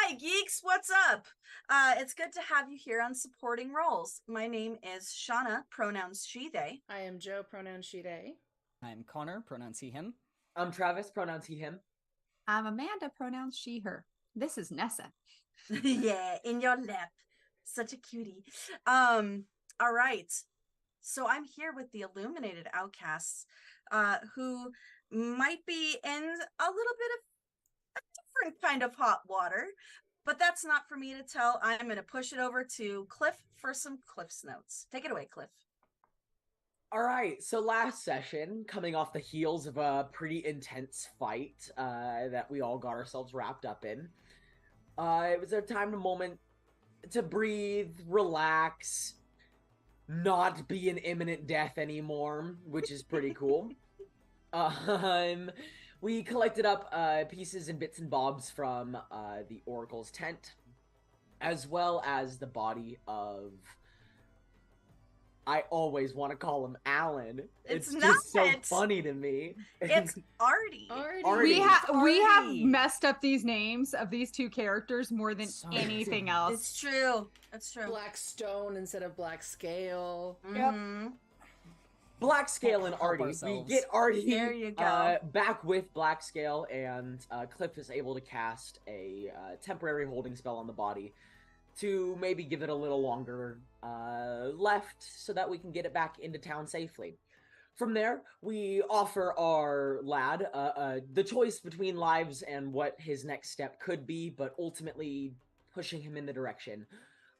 Hi, geeks. What's up? It's good to have you here on Supporting Roles. My name is Shauna, pronouns she, they. I am Joe, pronouns she, they. I'm Connor, pronouns he, him. I'm Travis, pronouns he, him. I'm Amanda, pronouns she, her. This is Nessa. Yeah, in your lap. Such a cutie. All right. So I'm here with the Illuminated Outcasts, who might be in a little bit of a different kind of hot water, but that's not for me to tell. I'm going to push it over to Cliff for some Cliff's notes. Take it away, Cliff. All right, so last session, coming off the heels of a pretty intense fight that we all got ourselves wrapped up in, it was a moment to breathe, relax, not be in imminent death anymore, which is pretty cool. We collected up pieces and bits and bobs from the Oracle's tent, as well as the body of... I always want to call him Alan. It's just so funny to me. It's Artie. We have messed up these names of these two characters more than anything else. It's true. That's true. Black Stone instead of Black Scale. Mm-hmm. Yep. Black Scale and Artie. We get Artie there you go. Back with Black Scale, and Cliff is able to cast a temporary holding spell on the body to maybe give it a little longer left so that we can get it back into town safely. From there, we offer our lad the choice between lives and what his next step could be, but ultimately pushing him in the direction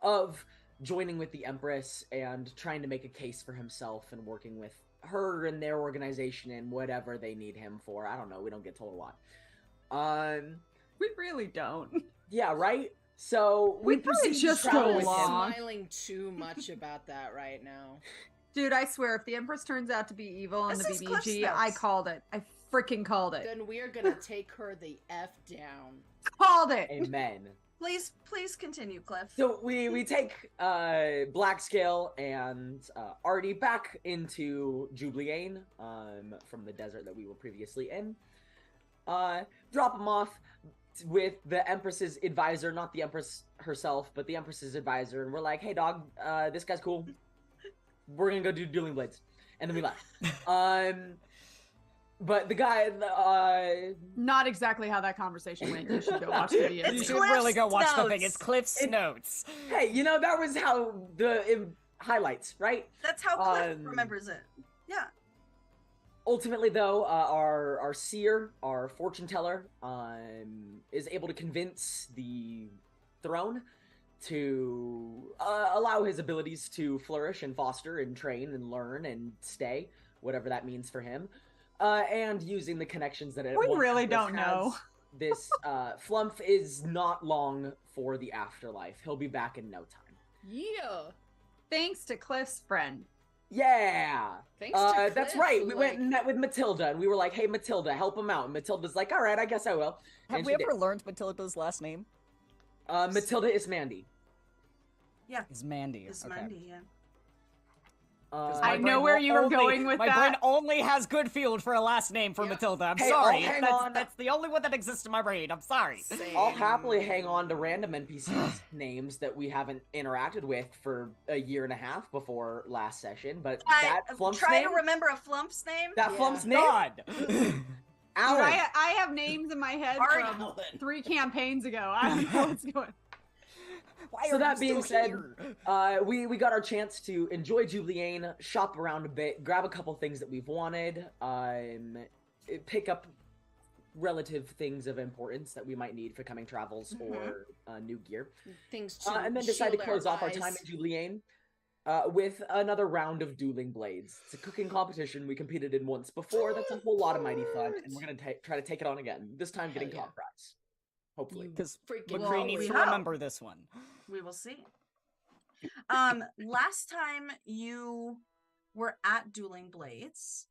of joining with the Empress and trying to make a case for himself and working with her and their organization and whatever they need him for. I don't know, we don't get told a lot. We really don't. Yeah, right? So we probably just go along. I'm smiling too much about that right now. Dude, I swear, if the Empress turns out to be evil in the This is BBG, I called it. I freaking called it. Then we're gonna take her the F down. Called it! Amen. Please continue, Cliff. So we take Black Scale and Artie back into Jubliane from the desert that we were previously in. Drop them off with the Empress's advisor, not the Empress herself, but the Empress's advisor, and we're like, hey dog, this guy's cool. We're gonna go do Dueling Blades. And then we left. But the guy, not exactly how that conversation went. You should go watch the video. You should really go watch the thing. It's Cliff's notes. Hey, you know, that was how the highlights, right? That's how Cliff remembers it. Yeah. Ultimately, though, our seer, our fortune teller, is able to convince the throne to allow his abilities to flourish and foster and train and learn and stay, whatever that means for him. And using the connections that it we really don't know. This Flumph is not long for the afterlife. He'll be back in no time. Yeah. Thanks to Cliff's friend. Yeah. Thanks to Cliff, that's right. We went and met with Matilda, and we were like, hey, Matilda, help him out. And Matilda's like, all right, I guess I will. Have we ever learned Matilda's last name? Matilda is Mandy. Yeah. Is Mandy. Is okay. Mandy, yeah. I know where you were going with that. My brain only has good field for a last name for Matilda. I'm sorry. That's the only one that exists in my brain. I'm sorry. Same. I'll happily hang on to random NPCs names that we haven't interacted with for a year and a half before last session, but that Flumph's try name? to remember a Flumph's name? That Flumph's name? God. Alan. I have names in my head from 3 campaigns ago. I don't know what's going on. So that being said, we got our chance to enjoy Jubliane, shop around a bit, grab a couple things that we've wanted, pick up relative things of importance that we might need for coming travels or new gear. Things to and then decide to close off our time in Jubliane with another round of Dueling Blades. It's a cooking competition we competed in once before. That's a whole lot of mighty fun, and we're going to try to take it on again, this time getting top prize. Hopefully. Because McCree needs to remember this one. We will see. Last time you were at Dueling Blades,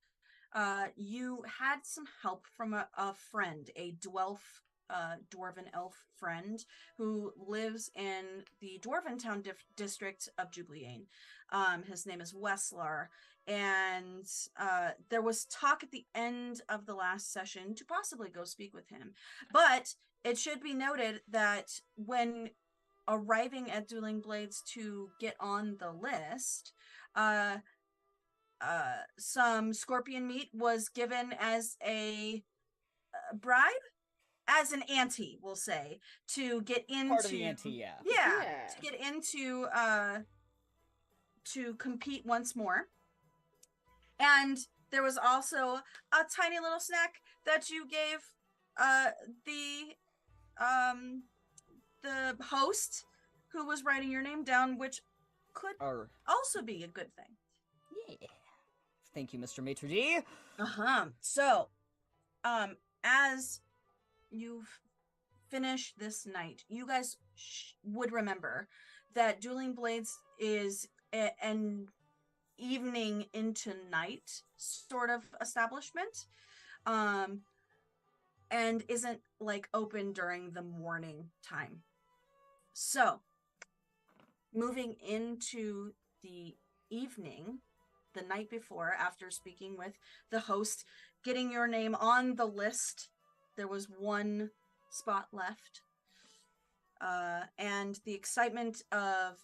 you had some help from a friend, a dwarven elf friend who lives in the Dwarven Town district of Jubliane. His name is Wesslar, and there was talk at the end of the last session to possibly go speak with him, but it should be noted that when arriving at Dueling Blades to get on the list, some scorpion meat was given as a bribe, as an ante, we'll say, to get into Part of the ante, yeah. Yeah, to get into to compete once more. And there was also a tiny little snack that you gave the host who was writing your name down, which could also be a good thing. Yeah. Thank you, Mr. Maitre D. So, as you've finished this night, you guys would remember that Dueling Blades is an evening into night sort of establishment, and isn't like open during the morning time. So, moving into the evening, the night before, after speaking with the host, getting your name on the list, there was one spot left. And the excitement of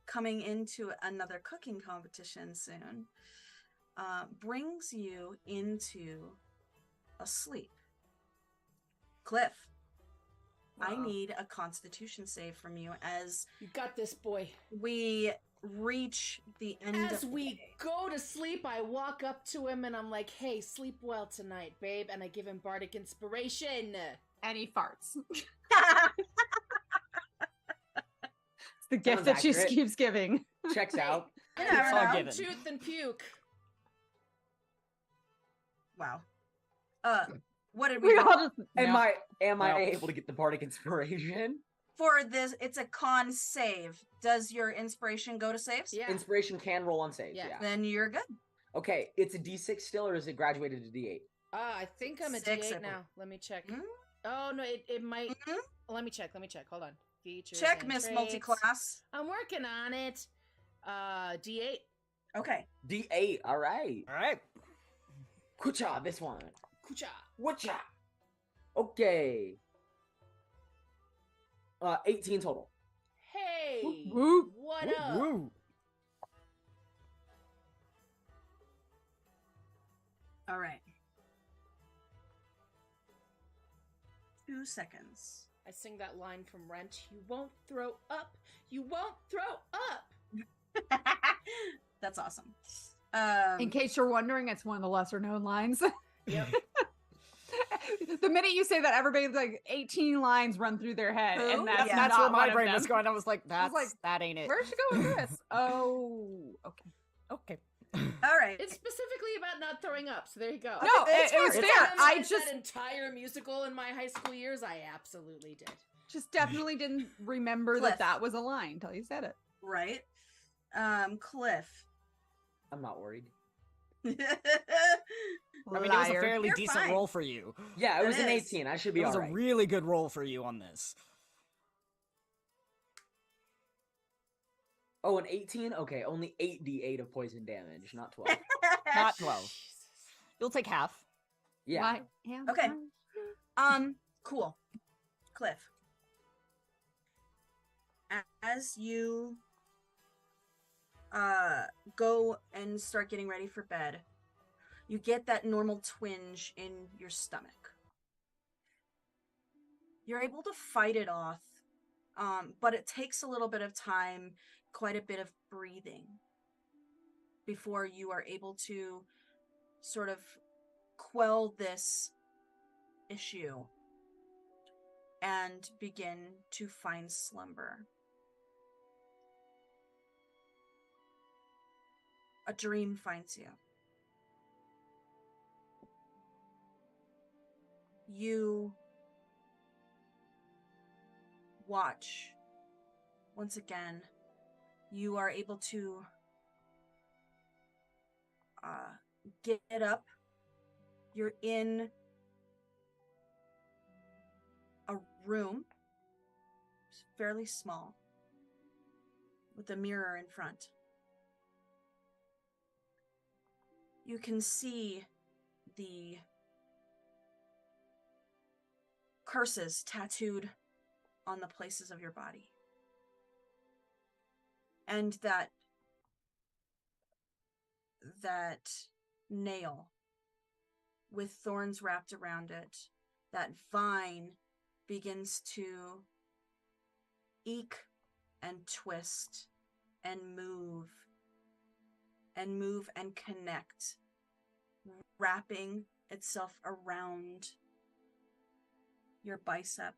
coming into another cooking competition soon brings you into a sleep. Cliff, I need a Constitution save from you as you got this, boy. We reach the end of the day. Go to sleep, I walk up to him and I'm like, hey, sleep well tonight, babe. And I give him bardic inspiration. And he farts. It's the gift that she keeps giving. Checks out. Tooth and puke. Wow. What did we all just, am I able to get the bardic inspiration? For this, it's a con save. Does your inspiration go to saves? Yeah. Inspiration can roll on saves, yeah. Then you're good. Okay, it's a D6 still, or is it graduated to D8? I think I'm a D8 now. Let me check. Mm-hmm. Oh, no, it might... Mm-hmm. Let me check. Hold on. Features check, Miss Multiclass. I'm working on it. D8. Okay. D8, all right. Kucha, this one. Kucha. Whatcha? Okay. 18 total. Hey! Woo. What up? Woo. All right. 2 seconds. I sing that line from Rent. You won't throw up. You won't throw up. That's awesome. In case you're wondering, it's one of the lesser known lines. Yep. The minute you say that, everybody's like 18 lines run through their head, and that's where my brain was going. I was like, that ain't it. Where'd you go with this? Oh, okay. All right. It's specifically about not throwing up, so there you go. No, it was fair. I just that entire musical in my high school years, I absolutely did. Just definitely didn't remember that was a line until you said it. Right. Cliff. I'm not worried. I mean, it was a fairly decent roll for you. Yeah, it was an 18. I should be all right. It was a really good roll for you on this. Oh, an 18? Okay, only 8d8 of poison damage, not 12. Not 12. You'll take half. Yeah. Okay. Cool. Cliff. As you go and start getting ready for bed, you get that normal twinge in your stomach. You're able to fight it off, but it takes a little bit of time, quite a bit of breathing, before you are able to sort of quell this issue and begin to find slumber. A dream finds you. You watch. Once again, you are able to get up. You're in a room, fairly small, with a mirror in front. You can see the curses tattooed on the places of your body. And that nail with thorns wrapped around it, that vine begins to eke and twist and move and connect, wrapping itself around your bicep,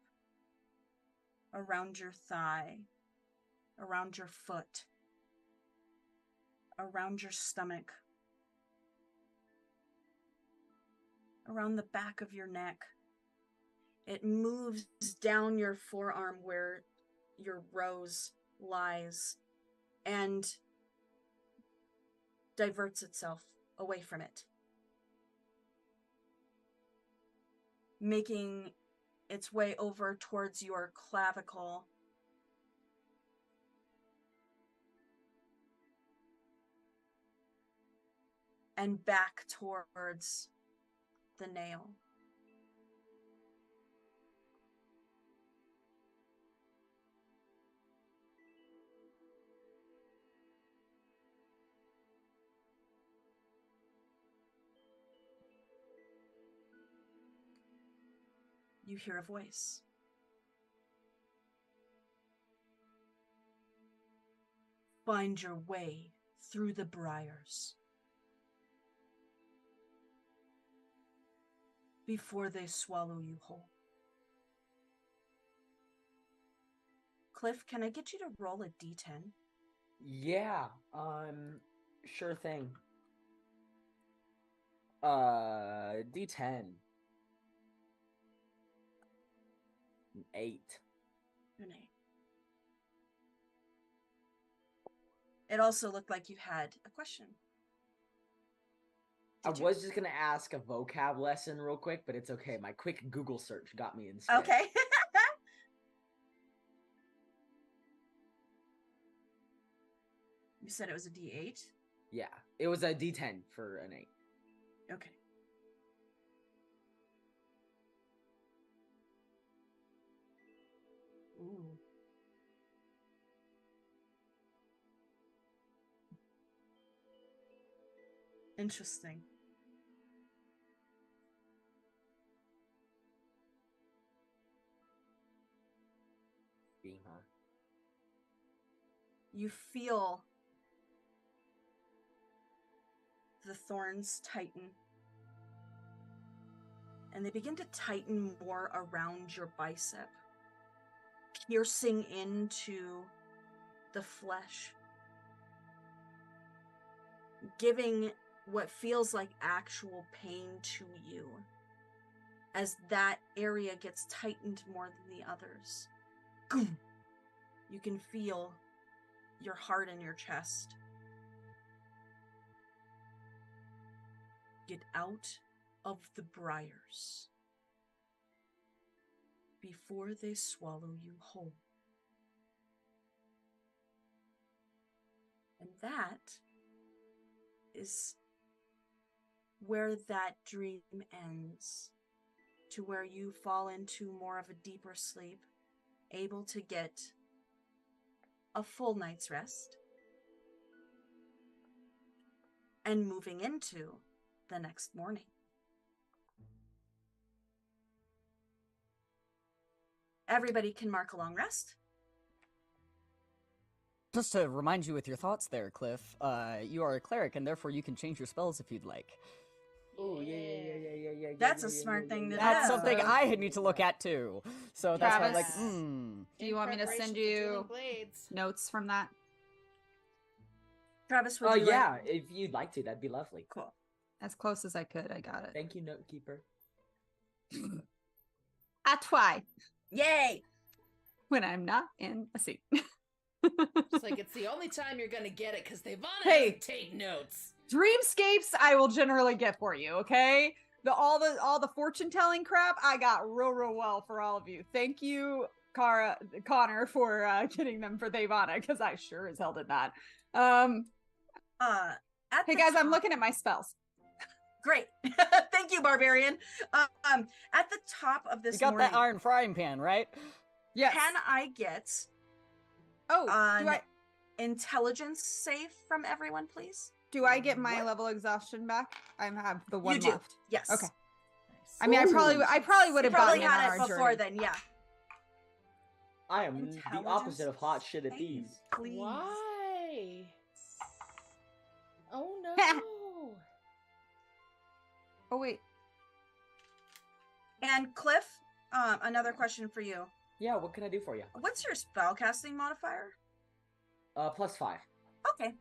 around your thigh, around your foot, around your stomach, around the back of your neck. It moves down your forearm where your rose lies and diverts itself away from it, making its way over towards your clavicle, and back towards the nail. You hear a voice. Find your way through the briars before they swallow you whole. Cliff, can I get you to roll a d10? Yeah, sure thing. D10. An 8. An 8. It also looked like you had a question. I was just gonna ask a vocab lesson real quick, but it's okay. My quick Google search got me instead. Okay. You said it was a D8? Yeah, it was a D10 for an 8. Okay. Ooh. Interesting. You feel the thorns tighten, and they begin to tighten more around your bicep, piercing into the flesh, giving what feels like actual pain to you as that area gets tightened more than the others. You can feel your heart in your chest. Get out of the briars before they swallow you whole. And that is where that dream ends, to where you fall into more of a deeper sleep, able to get a full night's rest, and moving into the next morning. Everybody can mark a long rest. Just to remind you with your thoughts there, Cliff, you are a cleric, and therefore you can change your spells if you'd like. Oh, yeah. That's a smart thing to do. That's something I need to look at, too. So that's why I'm like, Do you want me to send you notes from that? Travis, would you like... if you'd like to, that'd be lovely. Cool. As close as I could, I got it. Thank you, note keeper. À toi. Yay! When I'm not in a seat. It's like it's the only time you're gonna get it because they want to take notes. Dreamscapes I will generally get for you, okay? All the fortune telling crap I got real well for all of you. Thank you, Connor, for getting them for Devana, because I sure as hell did not. Hey guys, I'm looking at my spells. Great. Thank you, Barbarian. At the top of this You got morning, that iron frying pan, right? Yes. can I get Oh, an intelligence save from everyone, please? do I get my level exhaustion back? I have the one You do. left. Yes. Okay. I mean, I probably would You have probably gotten it on had our it before journey. then, yeah. I am the Intelligence opposite of hot shit at save, these. Please. Why? Oh no. Oh wait. And Cliff, another question for you. Yeah, what can I do for you? What's your spellcasting modifier? +5. Okay.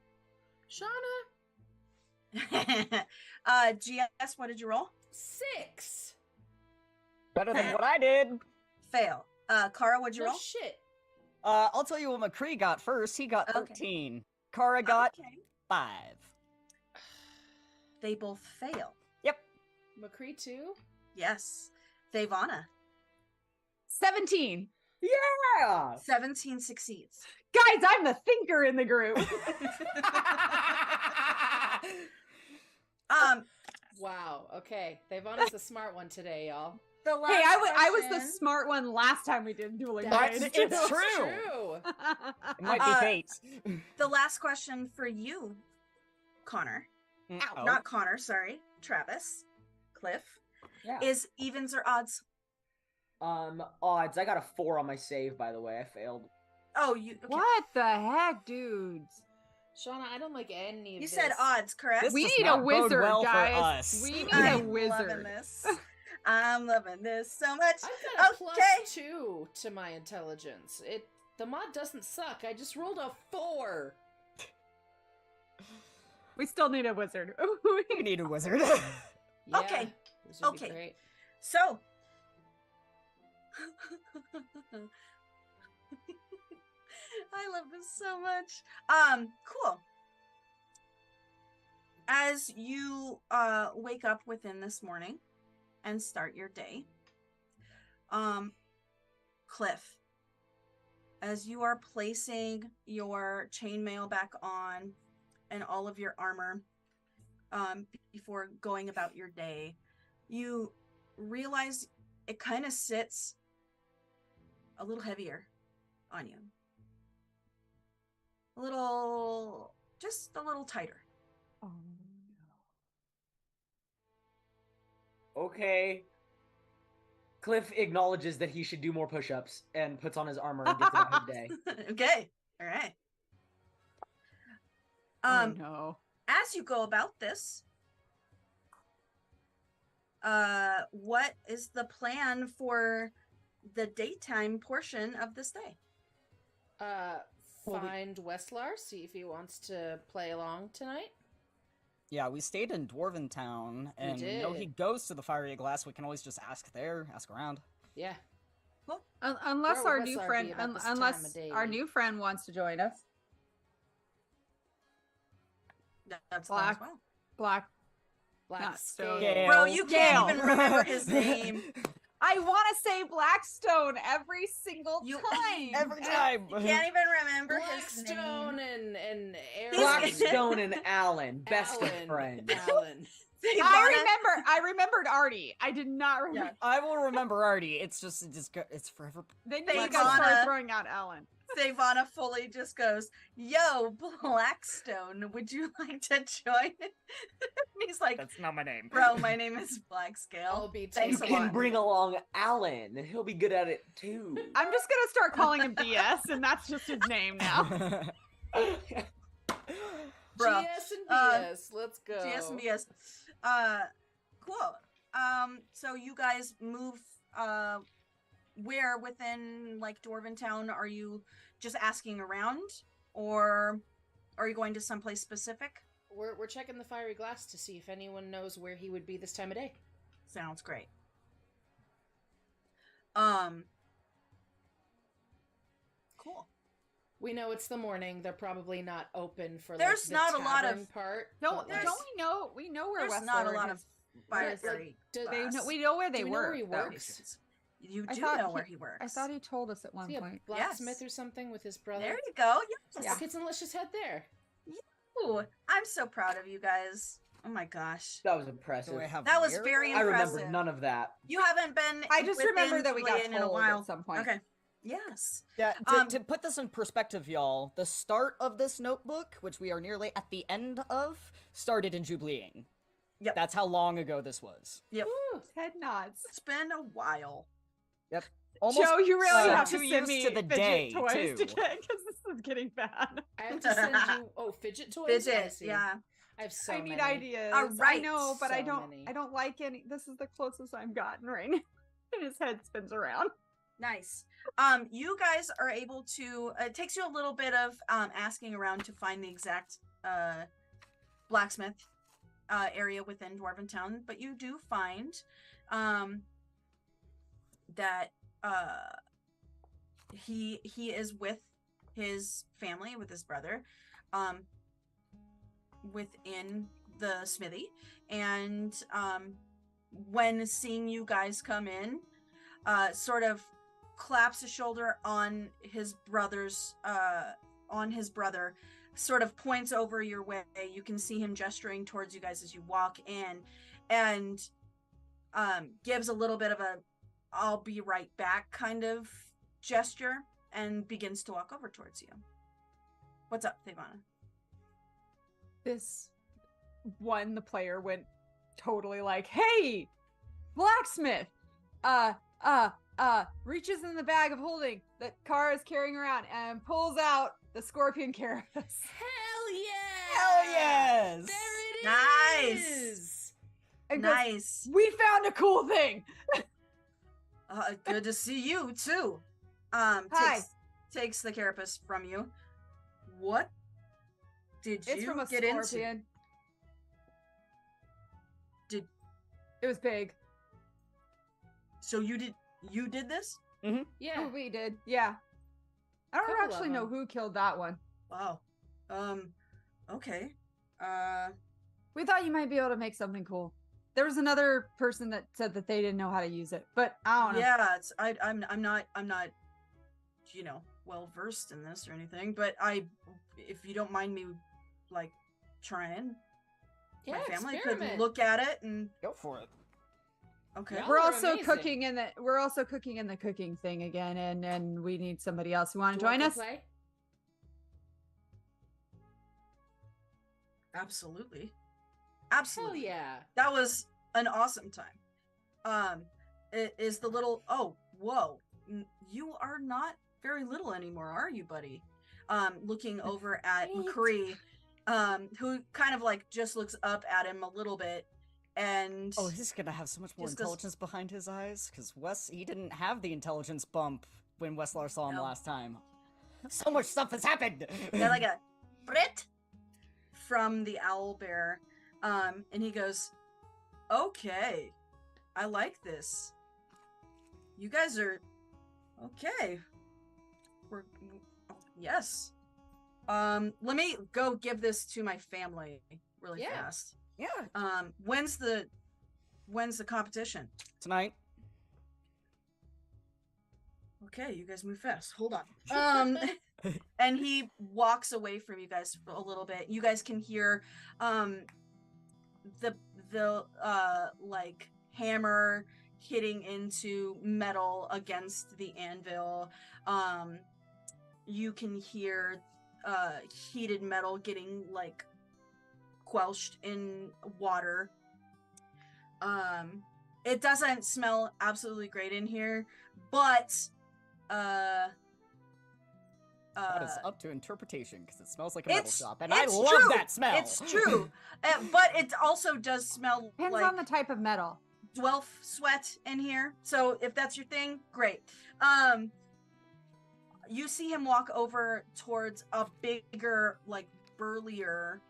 Shauna. GS, what did you roll? 6. Better than what I did. Fail. Kara, what'd you No roll? shit. I'll tell you what McCree got first. He got 13. Kara got Okay. 5. They both fail. Yep. McCree too? Yes. Thavana. 17. Yeah! 17 succeeds. Guys, I'm the thinker in the group. Wow. Okay. Thavana's the smart one today, y'all. The last Hey, I was the question- smart one last time we did dueling That's- Blade. it's true. True. It might be fate. The last question for you, Connor. Oh. Not Connor, sorry. Travis. Cliff. Yeah. Is evens or odds? Odds. I got a 4 on my save, by the way. I failed. Oh, you. Okay. What the heck, dudes? Shauna, I don't like any of You this. said odds, correct? This We does need a not bode wizard, well for guys. us. We need I'm a wizard. loving this. I'm loving this so much. I've got a Okay. +2 to my intelligence. The mod doesn't suck. I just rolled a 4. We still need a wizard. We need a wizard. Yeah, Okay. this would be Okay. great. So. I love this so much. Cool. As you wake up within this morning and start your day, Cliff, as you are placing your chainmail back on and all of your armor before going about your day, you realize it kind of sits a little heavier on you. Just a little tighter. Oh, Okay. Cliff acknowledges that he should do more push-ups and puts on his armor and gets about his day. Okay. All right. oh no. As you go about this, what is the plan for the daytime portion of this day? Find Westlar, see if he wants to play along tonight. Yeah, we stayed in Dwarven Town, and We you know did. he goes to the Fiery Glass. We can always just ask there, ask around. Yeah. Unless Where our would new Westlar friend, be about this time unless of day? our new friend wants to join us. That's Black. well. Black. Black Not Scale. Gale. Bro, you can't Gale. even remember his name. I want to say Blackstone every single You- time. Every time. You can't even remember his Blackstone name. and Aaron. Blackstone and Alan, best of Alan. friends. Alan. I remembered Artie. I did not remember. Yeah. I will remember Artie. It's forever. Then They you guys wanna- start throwing out Ellen. Savannah fully just goes, "Yo, Blackstone, would you like to join?" He's like, That's not my name. "Bro, my name is I'll Blackscale." be Thanks You a taking- can lot. bring along Alan. He'll be good at it too. I'm just gonna start calling him BS, and that's just his name now. Bro, GS and BS. Let's go. GS and BS. Cool. So you guys move, where within, like, Dwarven Town? Are you just asking around, or are you going to someplace specific? We're checking the Fiery Glass to see if anyone knows where he would be this time of day. Sounds great. Cool. We know it's the morning. They're probably not open for There's like, the not a lot of- tavern part. Don't but, like, we know? We know where There's Westler not a lot of Where's, fiery. do- They glass know, we know where they Do we know work. where he though. works? You I do thought know he- where he works. I thought he told us at Is one he a point. blacksmith Yes. or something with his brother? There you go. Yes. Yeah. Okay, so let's just head there. Ooh, I'm so proud of you guys. Oh my gosh. That was impressive. That was very I impressive. remember none of that. You haven't been. I just remember that we got in a told while. at some point. Okay. Yes. Yeah, to put this in perspective, y'all, the start of this notebook, which we are nearly at the end of, started in Jubileeing. Yep. That's how long ago this was. Yep. Ooh, head nods. It's been a while. Yep. Joe, you really have to 2 send years me to the fidget day, toys too. to get, because this is getting bad. I have to send you fidget toys. Fidget, yeah. I have so I need many. ideas. All right. I know, but So I don't. many. I don't like any. This is the closest I've gotten right now. And his head spins around. Nice. You guys are able to. It takes you a little bit of asking around to find the exact blacksmith area within Dwarven Town, but you do find that he is with his family, with his brother, within the smithy, and when seeing you guys come in, sort of claps a shoulder on his brother, sort of points over your way. You can see him gesturing towards you guys as you walk in, and gives a little bit of a "I'll be right back" kind of gesture, and begins to walk over towards you. What's up, Thevana? This one, the player went totally like, "Hey, blacksmith!" Reaches in the bag of holding that Kara is carrying around and pulls out the scorpion carapace. Hell yeah! Hell yes! There it is! Nice. And goes, Nice. "We found a cool thing." Good to see you too. Hi. Takes the carapace from you. What did It's you from a get scorpion. into? Did It was big. so you did this? Yeah. Oh, we did. Yeah. I don't Couple of actually know them. who killed that one. Wow. Okay. We thought you might be able to make something cool. There was another person that said that they didn't know how to use it, but I don't know. Yeah, I'm not well versed in this or anything, but if you don't mind me like trying, Yeah, my family experiment. could look at it and Go for it. okay. Yeah. We're They're also amazing. cooking in the cooking thing again, and we need somebody else who want to Do you join want us. to play? Absolutely. Hell Absolutely. yeah. That was an awesome time. It is the little whoa. You are not very little anymore, are you, buddy? Looking over at McCree, who kind of like just looks up at him a little bit, and Oh, he's gonna have so much more Just 'cause- intelligence behind his eyes, because he didn't have the intelligence bump when Westlar saw him No. last time. So much stuff has happened! got like a Brit from the owl bear, and he goes, "Okay, I like this. You guys are okay. Yes. Let me go give this to my family really Yeah. fast. Yeah. When's the competition? Tonight. Okay, you guys move fast. Hold on. And he walks away from you guys a little bit. You guys can hear the like hammer hitting into metal against the anvil. You can hear heated metal getting like quelched in water. It doesn't smell absolutely great in here, but That is up to interpretation, because it smells like a metal it's- shop, and I it's love true. that smell! It's true. But it also does smell Depends like on the type of metal. dwelf sweat in here. So if that's your thing, great. You see him walk over towards a bigger, like burlier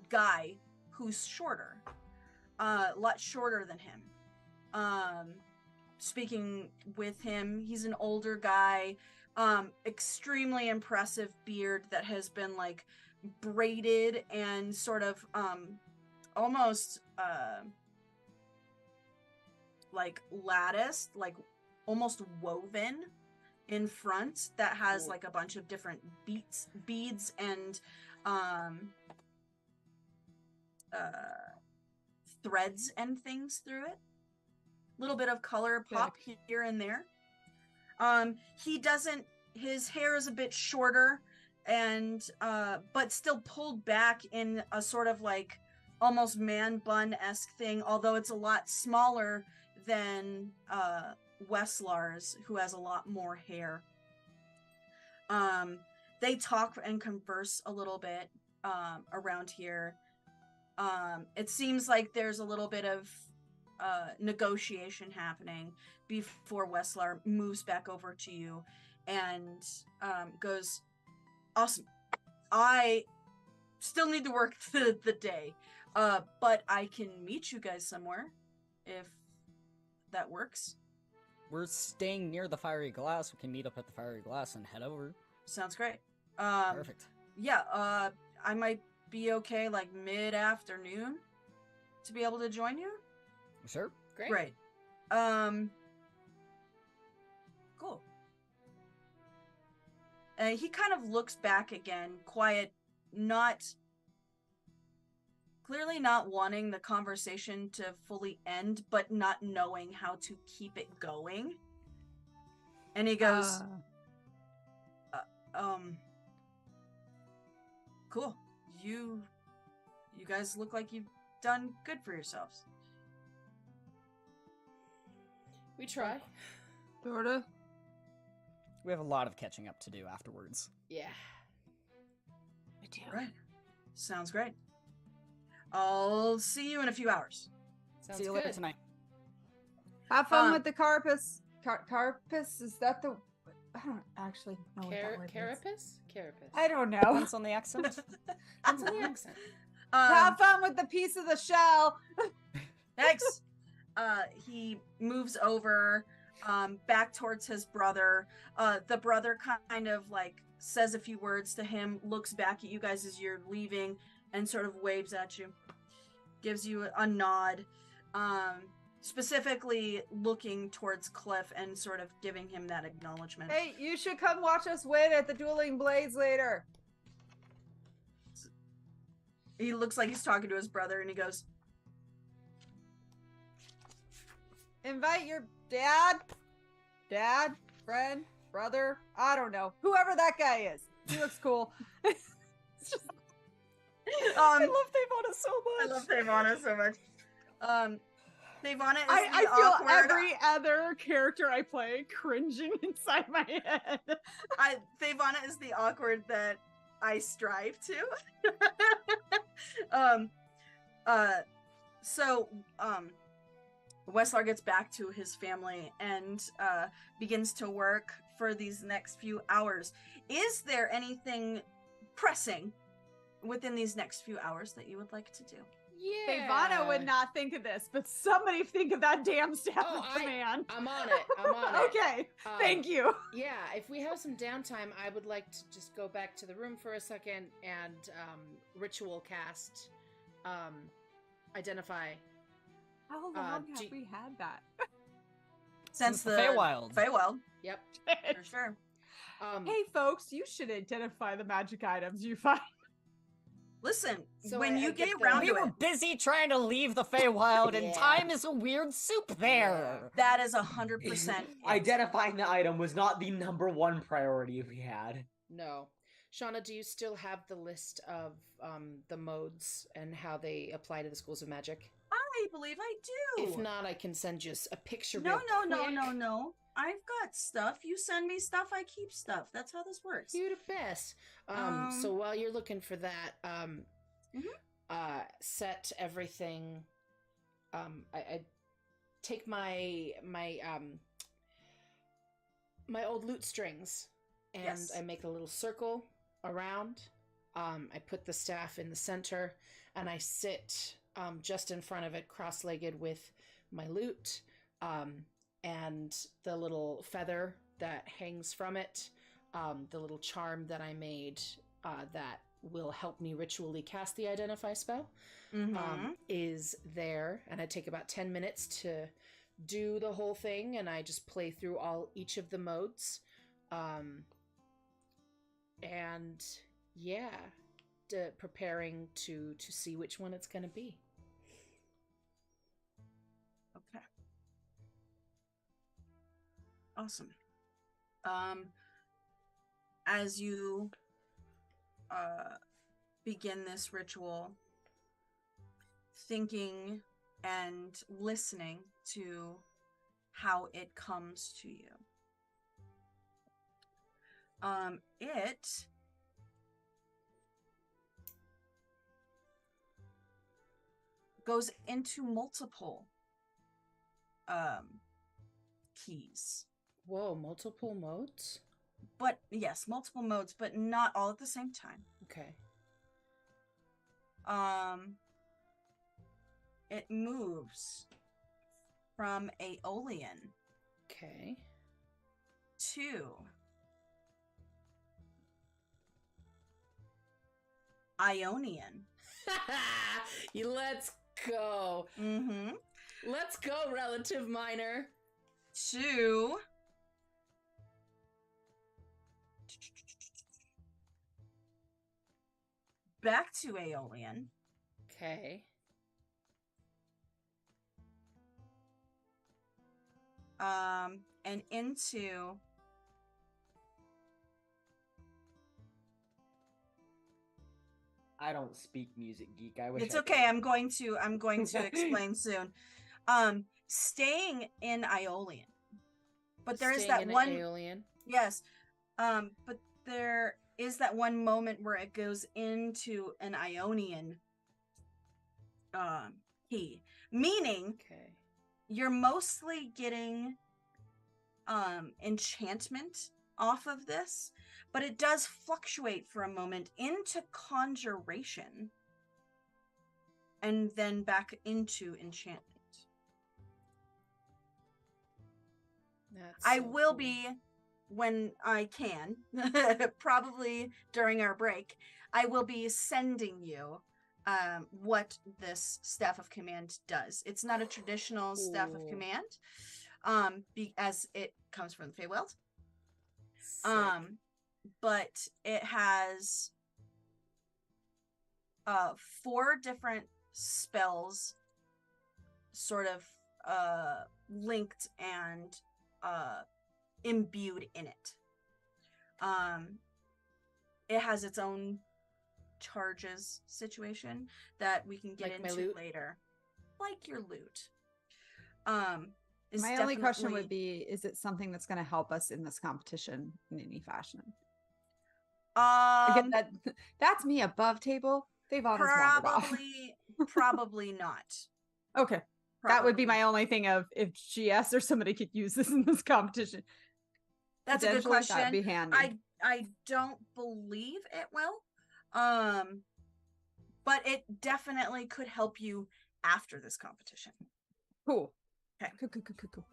guy who's shorter. A lot shorter than him. Speaking with him, he's an older guy. Extremely impressive beard that has been like braided and sort of almost like latticed, like almost woven in front, that has Cool. like a bunch of different beads and threads and things through it. A little bit of color pop here and there. He doesn't, his hair is a bit shorter and but still pulled back in a sort of like almost man bun-esque thing, although it's a lot smaller than Westlar's, who has a lot more hair. They talk and converse a little bit around here. It seems like there's a little bit of negotiation happening before Westlar moves back over to you and goes, awesome. I still need to work the day, but I can meet you guys somewhere if that works. We're staying near the Fiery Glass. We can meet up at the Fiery Glass and head over. Sounds great. Perfect. Yeah, I might be okay like mid-afternoon to be able to join you. Sure. Great. Cool. He kind of looks back again, quiet, clearly not wanting the conversation to fully end, but not knowing how to keep it going. And he goes, cool. You guys look like you've done good for yourselves. We try. Sorta. We have a lot of catching up to do afterwards. Yeah. I do. Right. Sounds great. I'll see you in a few hours. Sounds See you good. later tonight. Have fun with the Carpus. Carpus, is that the... I don't actually know what that word means. Carapace? Carapace. I don't know. Depends on the accent. That's the accent. Have fun with the piece of the shell. Thanks. He moves over back towards his brother. The brother kind of like says a few words to him, looks back at you guys as you're leaving, and sort of waves at you. Gives you a nod. Specifically looking towards Cliff and sort of giving him that acknowledgement. Hey, you should come watch us win at the Dueling Blades later. He looks like he's talking to his brother, and he goes, Invite your dad, friend, brother, I don't know. Whoever that guy is. He looks cool. It's just... I love Thavana so much. I love Thavana so much. Thavana is I the feel awkward... every other character I play cringing inside my head. Thavana is the awkward that I strive to. Westlar gets back to his family and begins to work for these next few hours. Is there anything pressing within these next few hours that you would like to do? Yeah. Thavana would not think of this, but somebody think of that damn staff of command. I'm on it. Okay, thank you. Yeah, if we have some downtime, I would like to just go back to the room for a second and ritual cast, identify. How long have we had that? Since the Feywild. Feywild. Yep. For sure. Hey folks, you should identify the magic items you find. Listen, So when I you get get the- around We to were it, busy trying to leave the Feywild, and Yeah. time is a weird soup there. that is 100%. Identifying the item was not the #1 priority we had. No. Shauna, do you still have the list of the modes and how they apply to the schools of magic? I believe I do. If not, I can send you a picture. No. real quick. I've got stuff. You send me stuff, I keep stuff. That's how this works. You the best. So while you're looking for that, set everything. I take my old lute strings and Yes. I make a little circle around. I put the staff in the center and I sit just in front of it, cross-legged with my lute. And the little feather that hangs from it, the little charm that I made that will help me ritually cast the Identify spell, is there. And I take about 10 minutes to do the whole thing, and I just play through each of the modes. And yeah, preparing to see which one it's going to be. Awesome. As you begin this ritual, thinking and listening to how it comes to you. It goes into multiple keys. Whoa, multiple modes? But yes, multiple modes, but not all at the same time. Okay. It moves from Aeolian Okay. to Ionian. Let's go. Mm-hmm. Let's go, relative minor. To back to Aeolian. Okay. And into I don't speak music, geek. I wish it's I okay. could. I'm going to explain soon. Staying in Aeolian, but there is Staying that in one. Aeolian. Yes, but there is that one moment where it goes into an Ionian key, meaning Okay. you're mostly getting enchantment off of this, but it does fluctuate for a moment into conjuration and then back into enchantment. That's I so will cool. be, when I can, probably during our break, I will be sending you what this Staff of Command does. It's not a traditional Staff of Cool. Command, as it comes from the Feywild. Sick. But it has 4 different spells sort of linked and imbued in it. It has its own charges situation that we can get Like my into loot? later. Like your loot. My only question would be, is it something that's going to help us in this competition in any fashion? Again, that's me above table. They've always wandered off. Probably not. Okay. That would be my only thing of if GS or somebody could use this in this competition. That's a good question. That'd be handy. I don't believe it will. But it definitely could help you after this competition. Cool. Okay. Cool.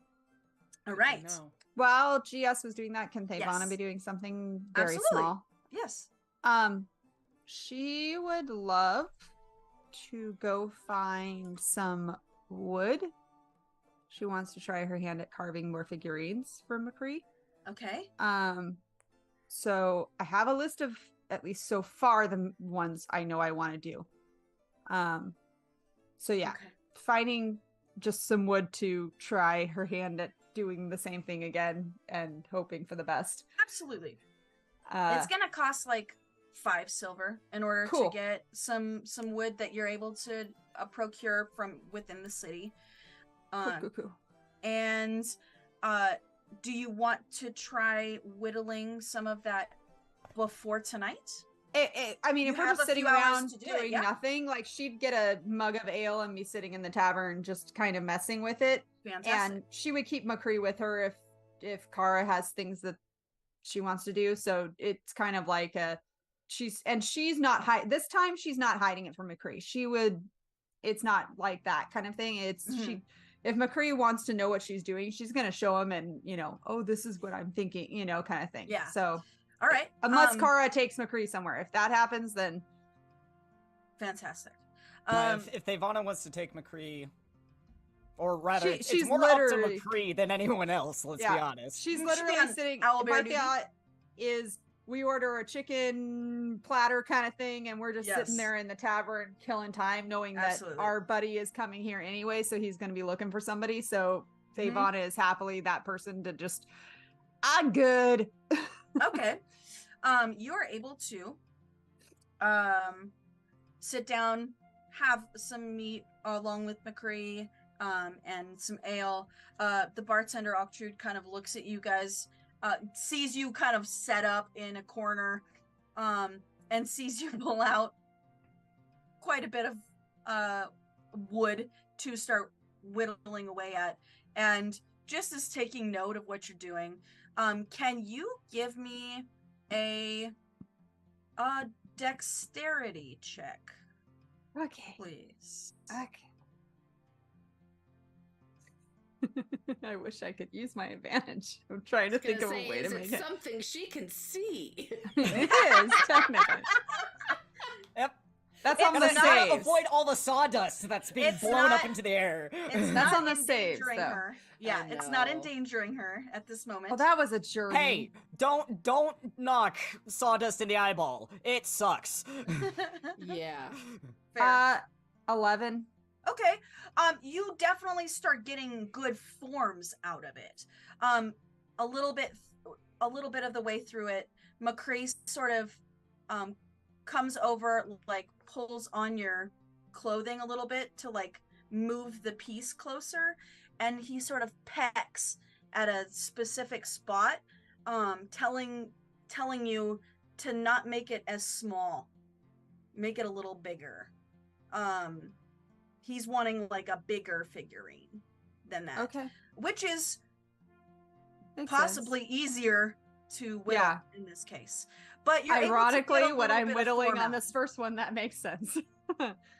All right. No. While GS was doing that, can Thavana Yes. be doing something very Absolutely. small? Yes. She would love to go find some wood. She wants to try her hand at carving more figurines for McCree. Okay. So I have a list of, at least so far, the ones I know I want to do. So yeah, Okay. finding just some wood to try her hand at doing the same thing again and hoping for the best. Absolutely. It's gonna cost like 5 silver in order Cool. to get some wood that you're able to procure from within the city. Cool. And do you want to try whittling some of that before tonight? I mean, if You we're have just a sitting few hours around to do it, doing yeah. nothing, like she'd get a mug of ale and be sitting in the tavern just kind of messing with it. Fantastic. And she would keep McCree with her if Kara has things that she wants to do. So it's kind of like she's not this time she's not hiding it from McCree. It's not like that kind of thing. It's if McCree wants to know what she's doing, she's going to show him and, oh, this is what I'm thinking, kind of thing. Yeah. So, all right. Unless Kara takes McCree somewhere. If that happens, then. Fantastic. If Thavana wants to take McCree, or rather, she's it's more up to literally- McCree than anyone else, let's be honest. She's She should literally be on sitting. owlbear My duty. thought is we order a chicken platter kind of thing, and we're just Yes. sitting there in the tavern killing time, knowing Absolutely. that our buddy is coming here anyway, so he's going to be looking for somebody. So Thavana is happily that person to just I'm good. Okay. You're able to sit down, have some meat along with McCree, and some ale. The bartender Octrude kind of looks at you guys, sees you kind of set up in a corner, and sees you pull out quite a bit of wood to start whittling away at, and just is taking note of what you're doing. Can you give me a dexterity check, Okay. please? Okay. I wish I could use my advantage. I'm trying to think of a way to make it. Something she can see. It is, technically. Yep. That's on the Gotta saves. avoid all the sawdust that's being It's blown up not- into the air. It's That's not on the saves, endangering though. her. Yeah, I it's not know. endangering her at this moment. Well, that was a journey. Hey, don't knock sawdust in the eyeball. It sucks. Yeah. Fair. 11. Okay. You definitely start getting good forms out of it. A little bit of the way through it, McCree sort of comes over, like pulls on your clothing a little bit to like move the piece closer, and he sort of pecks at a specific spot, telling you to not make it as small, make it a little bigger. He's wanting like a bigger figurine than that. Okay. Which is Makes possibly sense. easier to whittle Yeah. in this case. But you're able to get Ironically, a when little I'm bit of whittling form on out. this first one, that makes sense.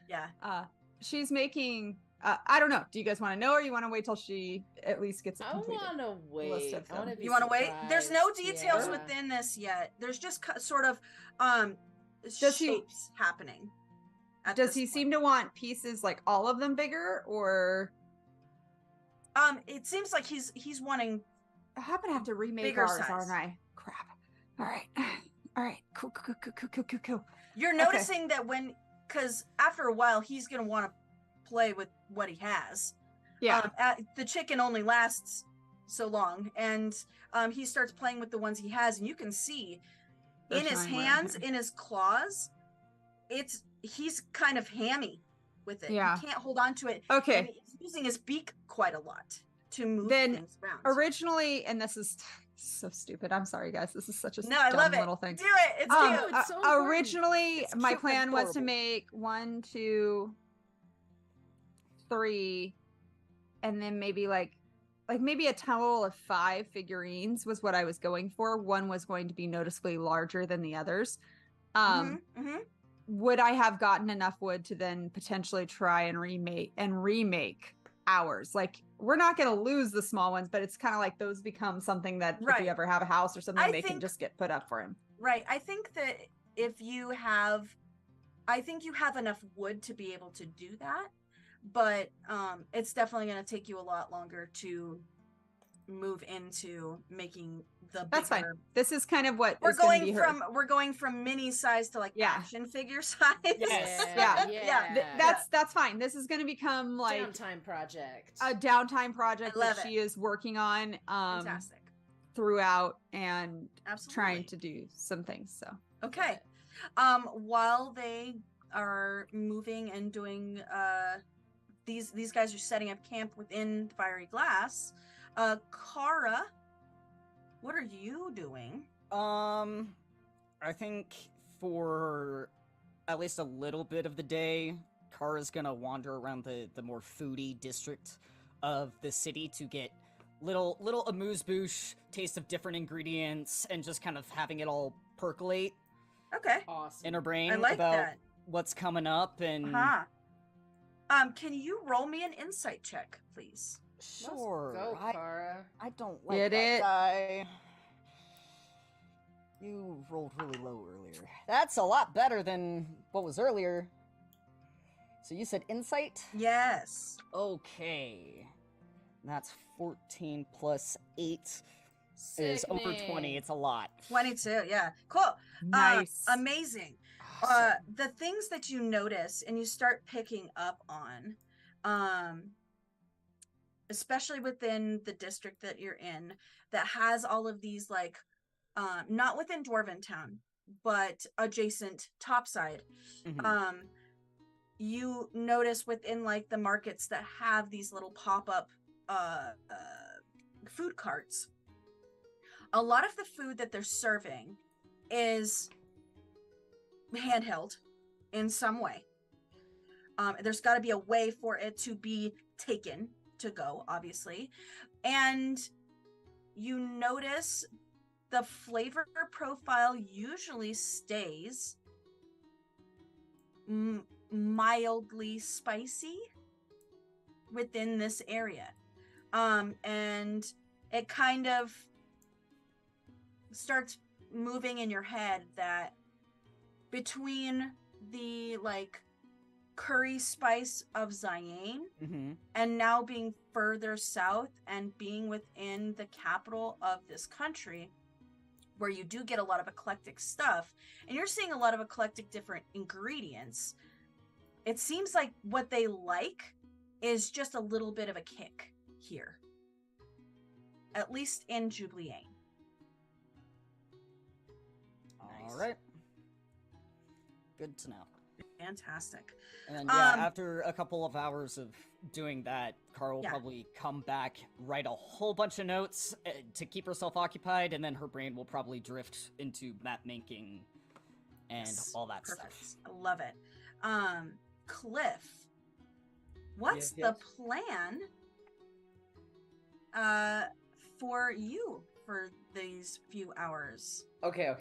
Yeah. She's making. I don't know. Do you guys want to know, or you want to wait till she at least gets it I completed? want to wait. of I wanna them. be You want to wait? There's no surprised, details yeah. within this yet. There's just sort of Does he- shapes happening. Does he seem to want pieces like all of them bigger, or It seems like he's wanting. I happen to have to remake Bigger ours, size. aren't I? Crap. All right. All right. Cool. You're Okay. noticing that because after a while he's gonna want to play with what he has. Yeah. The chicken only lasts so long, and he starts playing with the ones he has, and you can see They're in his showing where hands, I'm- in his claws, he's kind of hammy with it. Yeah. He can't hold on to it. Okay. And he's using his beak quite a lot to move Then things around. Originally, and this is so stupid. I'm sorry, guys. This is such a No, I dumb love it. little thing. Do it. It's cute. it's so important. Originally, It's my cute and plan was to adorable. make 1, 2, 3, and then maybe like maybe a total of 5 figurines was what I was going for. One was going to be noticeably larger than the others. Mhm. Would I have gotten enough wood to then potentially try and remake ours? Like, we're not going to lose the small ones, but it's kind of like those become something that if Right. we ever have a house or something, I they can think- just get put up for him. Right. I think that I think you have enough wood to be able to do that, but it's definitely going to take you a lot longer to move into making the That's fine. bigger. This is kind of what We're is gonna going be her. we're going from mini size to like Yeah. action figure size. Yes. Yeah. Yeah. That's fine. This is going to become like downtime project. a downtime project I love that it. she is working on Fantastic. throughout and Absolutely. trying to do some things. So Okay. While they are moving and doing these guys are setting up camp within Fiery Glass. Kara, what are you doing? I think for at least a little bit of the day, Kara's gonna wander around the more foodie district of the city to get little amuse-bouche taste of different ingredients and just kind of having it all percolate Okay. Awesome. in her brain I like about that. what's coming up and Uh-huh. Can you roll me an insight check, please? sure. Let's go, Kara. I don't like Get that it? guy. You rolled really low earlier. That's a lot better than what was earlier. So you said insight? Yes. Okay. That's 14 plus 8 is over 20. Sickening. It's a lot. 22. Yeah. Cool. nice. Amazing. Awesome. The things that you notice and you start picking up on, especially within the district that you're in, that has all of these like not within Dwarven Town, but adjacent topside. Mhm. You notice within like the markets that have these little pop-up food carts, a lot of the food that they're serving is handheld in some way. There's got to be a way for it to be taken to go, obviously. And you notice the flavor profile usually stays mildly spicy within this area. And it kind of starts moving in your head that between the like curry spice of Ziane and now being further south and being within the capital of this country, where you do get a lot of eclectic stuff and you're seeing a lot of eclectic different ingredients, it seems like what they like is just a little bit of a kick here, at least in Jubileane. All right. Good to know. Fantastic. And yeah, after a couple of hours of doing that, Carl will probably come back, write a whole bunch of notes to keep herself occupied, and then her brain will probably drift into map making and all that stuff. I love it. Cliff, what's the plan for you for these few hours? Okay.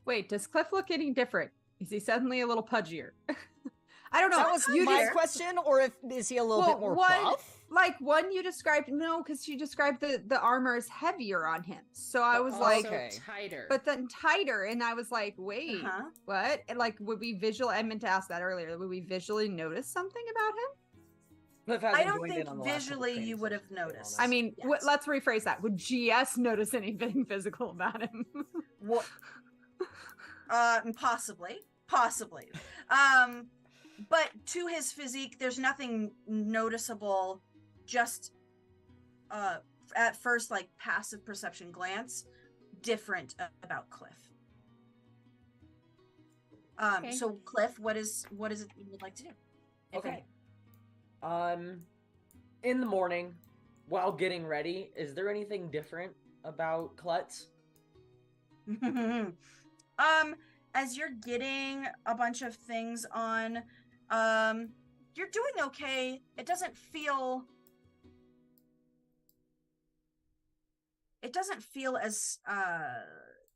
Wait, does Cliff look any different? Is he suddenly a little pudgier? I don't know. That was my question, or is he a little bit more buff? Like one you described, no, because she described the armor is heavier on him. So I was like, tighter. But then tighter, and I was like, wait, what? And like, would we I meant to ask that earlier. Would we visually notice something about him? I don't think visually you would have noticed. I mean, let's rephrase that. Would GS notice anything physical about him? What? Possibly. But to his physique, there's nothing noticeable, just at first, like passive perception glance, different about Cliff. Okay. So Cliff, what is it you would like to do? Okay. In the morning, while getting ready, is there anything different about Klutz? As you're getting a bunch of things on, you're doing okay. It doesn't feel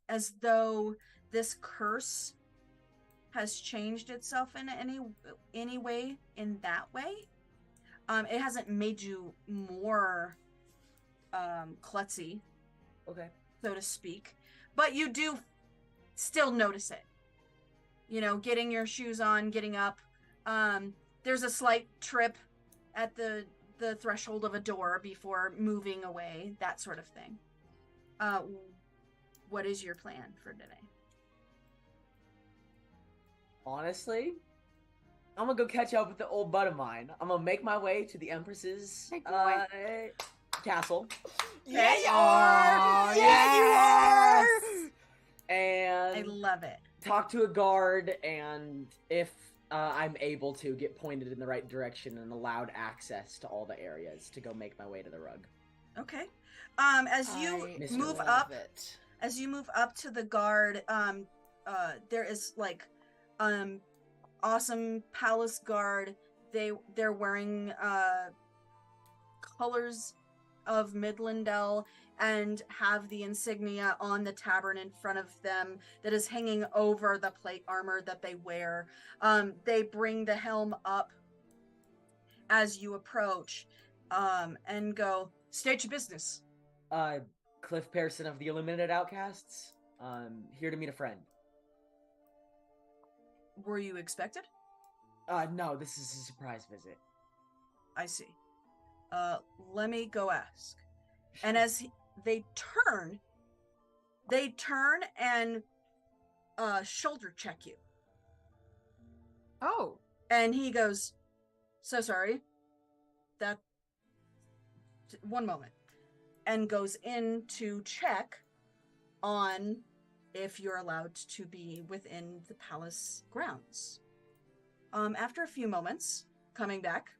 as though this curse has changed itself in any way in that way. It hasn't made you more klutzy, okay, so to speak, but you do still notice it. You know, getting your shoes on, getting up. There's a slight trip at the threshold of a door before moving away, that sort of thing. What is your plan for today? Honestly, I'm gonna go catch up with the old bud of mine. I'm gonna make my way to the Empress's castle. Yeah, you are! Yeah, you are! And I love it. Talk to a guard, and if I'm able to, get pointed in the right direction and allowed access to all the areas to go make my way to the rug. Okay. As you move up to the guard, there is like awesome palace guard. They're wearing colors of Midlendell and have the insignia on the tabard in front of them that is hanging over the plate armor that they wear. They bring the helm up as you approach and go, state your business. Cliff Pearson of the Illuminated Outcasts. Here to meet a friend. Were you expected? No, this is a surprise visit. I see. Let me go ask. And as they turn and shoulder check you. Oh. And he goes, so sorry. that one moment, and goes in to check on if you're allowed to be within the palace grounds. After a few moments, coming back,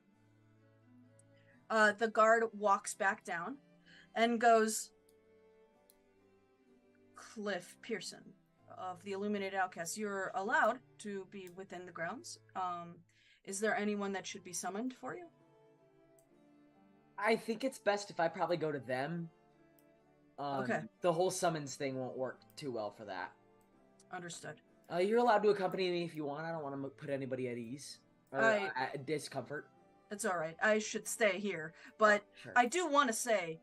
the guard walks back down and goes, Cliff Pearson of the Illuminated Outcasts, you're allowed to be within the grounds. Is there anyone that should be summoned for you? I think it's best if I probably go to them. Okay. The whole summons thing won't work too well for that. Understood. You're allowed to accompany me if you want. I don't want to put anybody at ease or at discomfort. It's all right. I should stay here, but Sure. I do want to say,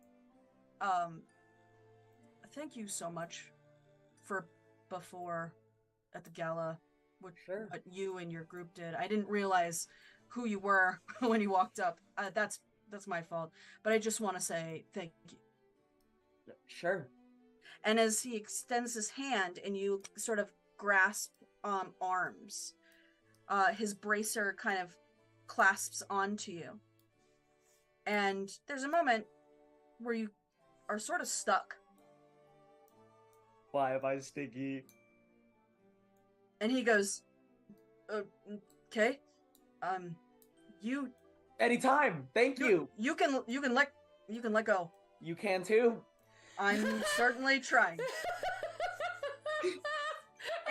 thank you so much for before at the gala, what you and your group did. I didn't realize who you were when you walked up. That's my fault. But I just want to say thank you. Sure. And as he extends his hand and you sort of grasp arms, his bracer kind of clasps onto you. And there's a moment where you are sort of stuck. Why am I sticky? And he goes, okay, you Anytime. Thank you. You can let go. You can too. I'm certainly trying.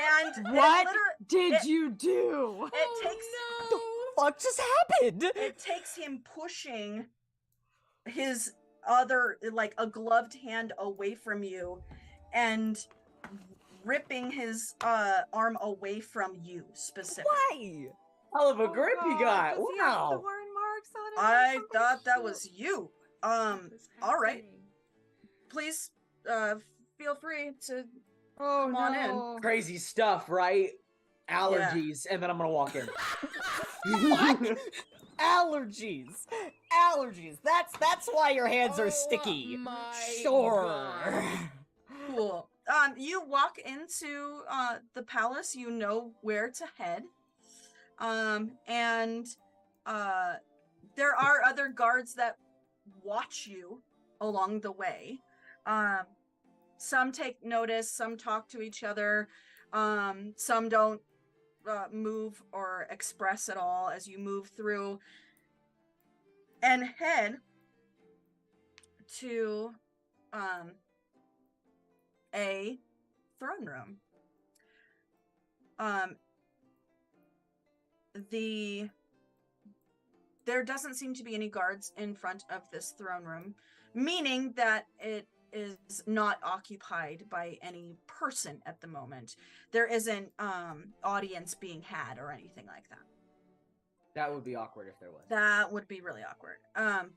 And what did you do? It takes The fuck just happened? it takes him pushing his other, like, a gloved hand away from you and ripping his arm away from you specifically. Why? Hell of a grip you got. Does he have the Wow. burn marks on it or I something? thought that Shit. was you. What is All right. happening? Please feel free to Oh, come on in. no. Crazy stuff, right? Allergies, and then I'm gonna walk in. What? Allergies. Allergies. That's why your hands are sticky. My Sure. God. Cool. You walk into the palace, you know where to head. And there are other guards that watch you along the way. Some take notice, some talk to each other, some don't move or express at all as you move through and head to a throne room. There doesn't seem to be any guards in front of this throne room, meaning that it is not occupied by any person at the moment. There isn't audience being had or anything like that. That would be awkward if there was. That would be really awkward.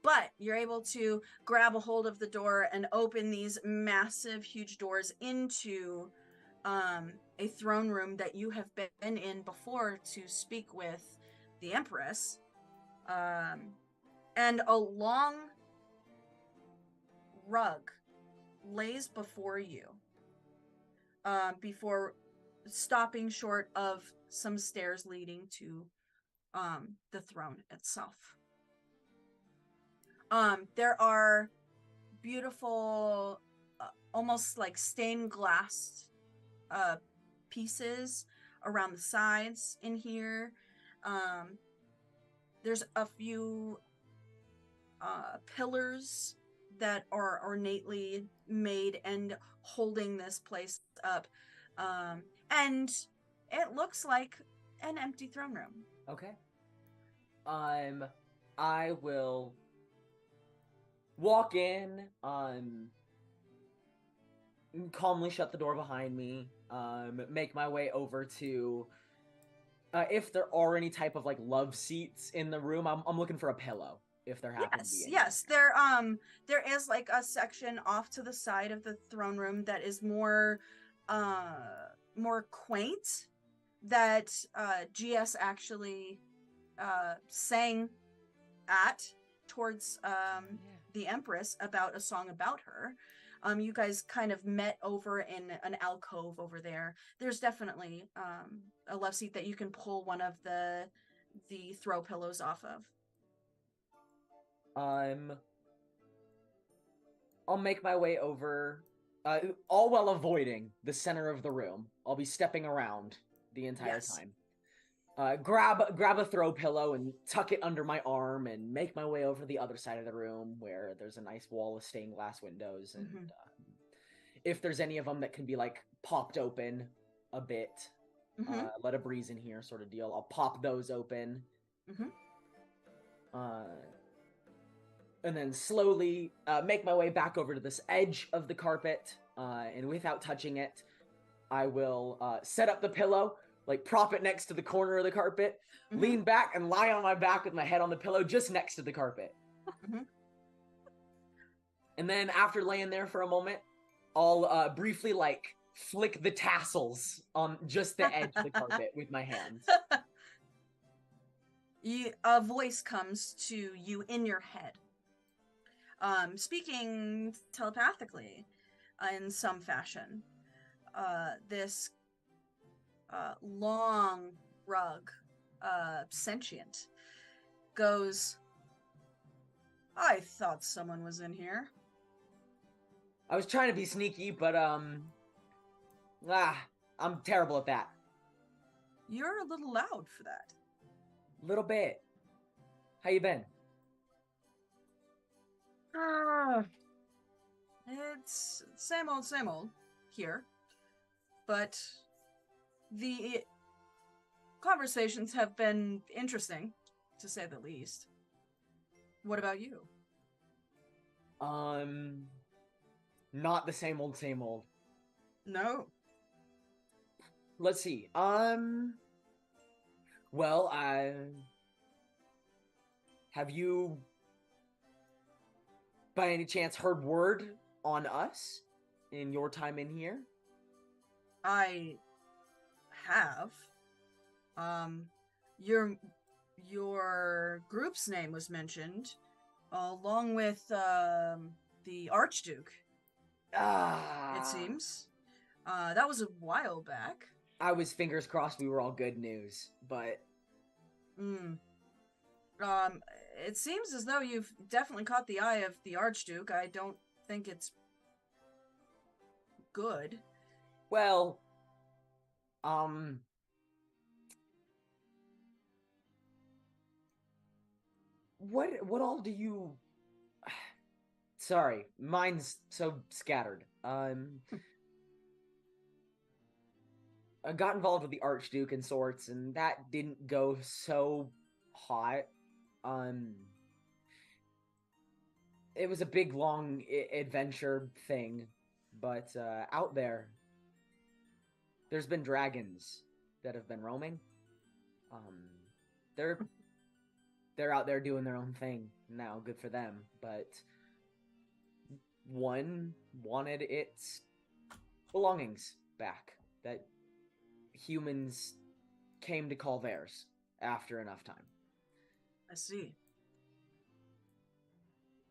But you're able to grab a hold of the door and open these massive, huge doors into a throne room that you have been in before to speak with the Empress. And a long rug lays before you, before stopping short of some stairs leading to the throne itself. There are beautiful, almost like stained glass pieces around the sides in here. There's a few pillars that are ornately made and holding this place up. And it looks like an empty throne room. Okay. I will walk in, calmly shut the door behind me, make my way over to, if there are any type of, like, love seats in the room, I'm looking for a pillow, if there happen to be any. Yes, there is, like, a section off to the side of the throne room that is more quaint, that GS actually sang at towards the Empress about a song about her. You guys kind of met over in an alcove over there. There's definitely a love seat that you can pull one of the throw pillows off of. I'll make my way over, all while avoiding the center of the room. I'll be stepping around the entire Yes. time. Grab a throw pillow and tuck it under my arm and make my way over the other side of the room where there's a nice wall of stained glass windows, and if there's any of them that can be like popped open a bit, let a breeze in here sort of deal, I'll pop those open. And then slowly make my way back over to this edge of the carpet, and without touching it, I will set up the pillow, like prop it next to the corner of the carpet, lean back and lie on my back with my head on the pillow just next to the carpet. And then after laying there for a moment, I'll briefly like flick the tassels on just the edge of the carpet with my hands. A voice comes to you in your head, speaking telepathically in some fashion. This long rug, sentient, goes, I thought someone was in here. I was trying to be sneaky, but I'm terrible at that. You're a little loud for that. Little bit. How you been? It's same old here. But the conversations have been interesting, to say the least. What about you? Not the same old, same old. No. Let's see. Well, have you, by any chance, heard word on us in your time in here? I have. Your group's name was mentioned, along with the Archduke. It seems. That was a while back. I was fingers crossed we were all good news, but... It seems as though you've definitely caught the eye of the Archduke. I don't think it's good. Well, what all do you... Sorry, mine's so scattered. I got involved with the Archduke and sorts, and that didn't go so hot. It was a big, long adventure thing, but out there's been dragons that have been roaming. They're out there doing their own thing now, good for them, but one wanted its belongings back that humans came to call theirs after enough time. I see.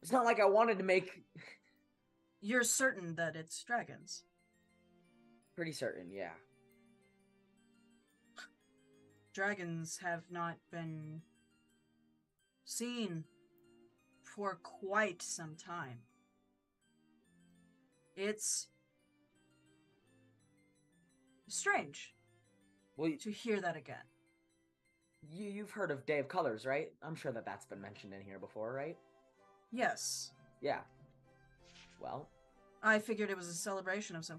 It's not like I wanted to make... You're certain that it's dragons? Pretty certain, yeah. Dragons have not been seen for quite some time. It's strange to hear that again. You've heard of Day of Colors, right? I'm sure that's been mentioned in here before, right? Yes. Yeah. Well, I figured it was a celebration of some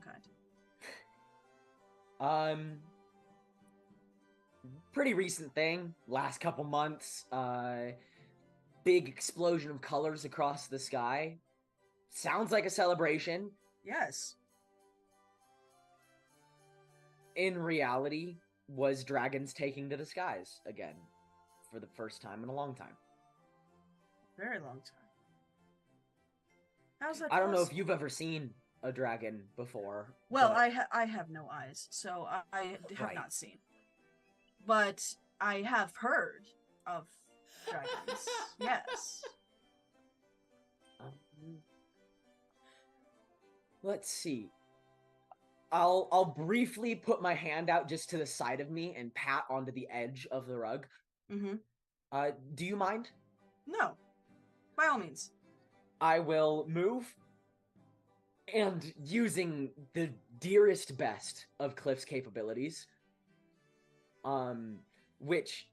kind. Pretty recent thing. Last couple months. Big explosion of colors across the sky. Sounds like a celebration. Yes. In reality, was dragons taking to the skies again for the first time in a long time. Very long time. How's that I don't know if possible? you've ever seen a dragon before. Well, but... I have no eyes, so I have Right. not seen. But I have heard of dragons. Yes. Let's see. I'll briefly put my hand out just to the side of me and pat onto the edge of the rug. Mm-hmm. Do you mind? No. by all means. I will move, and using the dearest best of Cliff's capabilities, which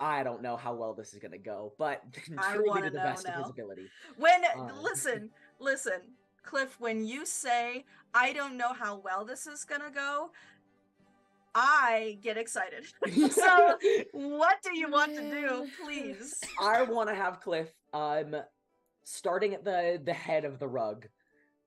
I don't know how well this is gonna go, but I truly want to to the know best of his now. ability. When Uh, listen, Cliff, when you say I don't know how well this is gonna go, I get excited. So, what do you want to do, please? I want to have Cliff, starting at the head of the rug,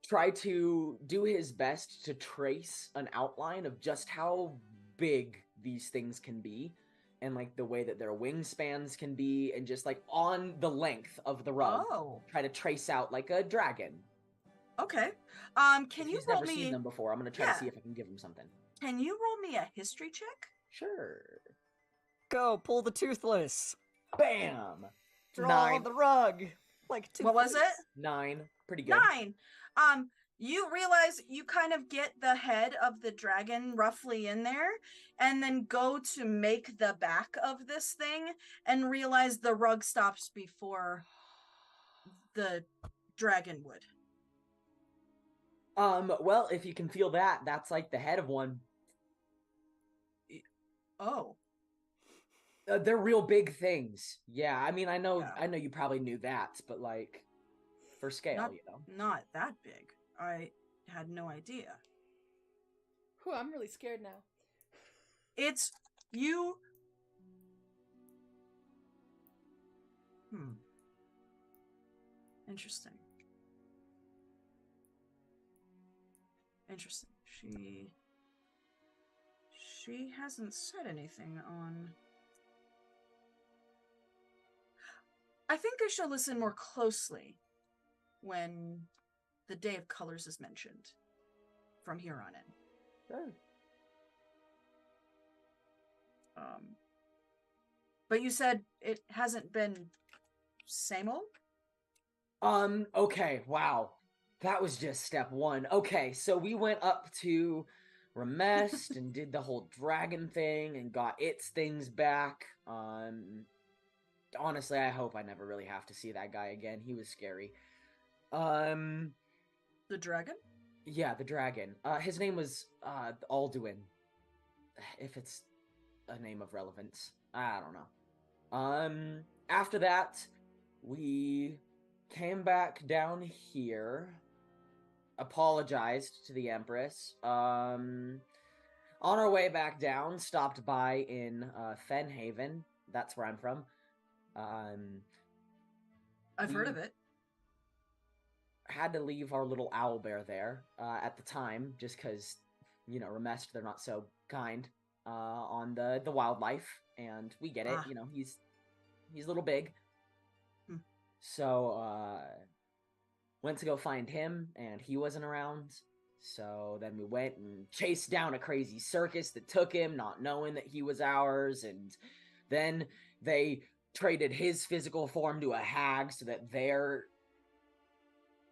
try to do his best to trace an outline of just how big these things can be, and like the way that their wingspans can be, and just like on the length of the rug, Oh, try to trace out like a dragon. okay. Can If you he's roll never seen me? them before, I'm gonna try to see Yeah. if I can give him something. Can you roll me a history check? Sure. Go, pull the toothless. Bam. Draw 9. the rug. Like What was it? toothless. 9. Pretty good. 9. You realize you kind of get the head of the dragon roughly in there, and then go to make the back of this thing, and realize the rug stops before the dragon would. Well, if you can feel that, that's like the head of one. Oh. They're real big things. Yeah, I mean, I know Yeah. you probably knew that, but like, for scale, Not, you know. not that big. I had no idea. Whew, I'm really scared now. It's you. Interesting. Interesting. She hasn't said anything on. I think I should listen more closely when the Day of Colors is mentioned from here on in. Sure. But you said it hasn't been same old? Okay, wow. That was just step 1. Okay, so we went up to Remest and did the whole dragon thing and got its things back. Honestly, I hope I never really have to see that guy again. He was scary. The dragon? Yeah, the dragon. His name was Alduin. If it's a name of relevance. I don't know. After that, we came back down here, apologized to the Empress. On our way back down, stopped by in Fenhaven. That's where I'm from. I've heard of it. Had to leave our little owl bear there at the time, just because, you know, Remest, they're not so kind on the wildlife, and we get it. You know, he's a little big. So went to go find him, and he wasn't around. So then we went and chased down a crazy circus that took him, not knowing that he was ours, and then they traded his physical form to a hag so that their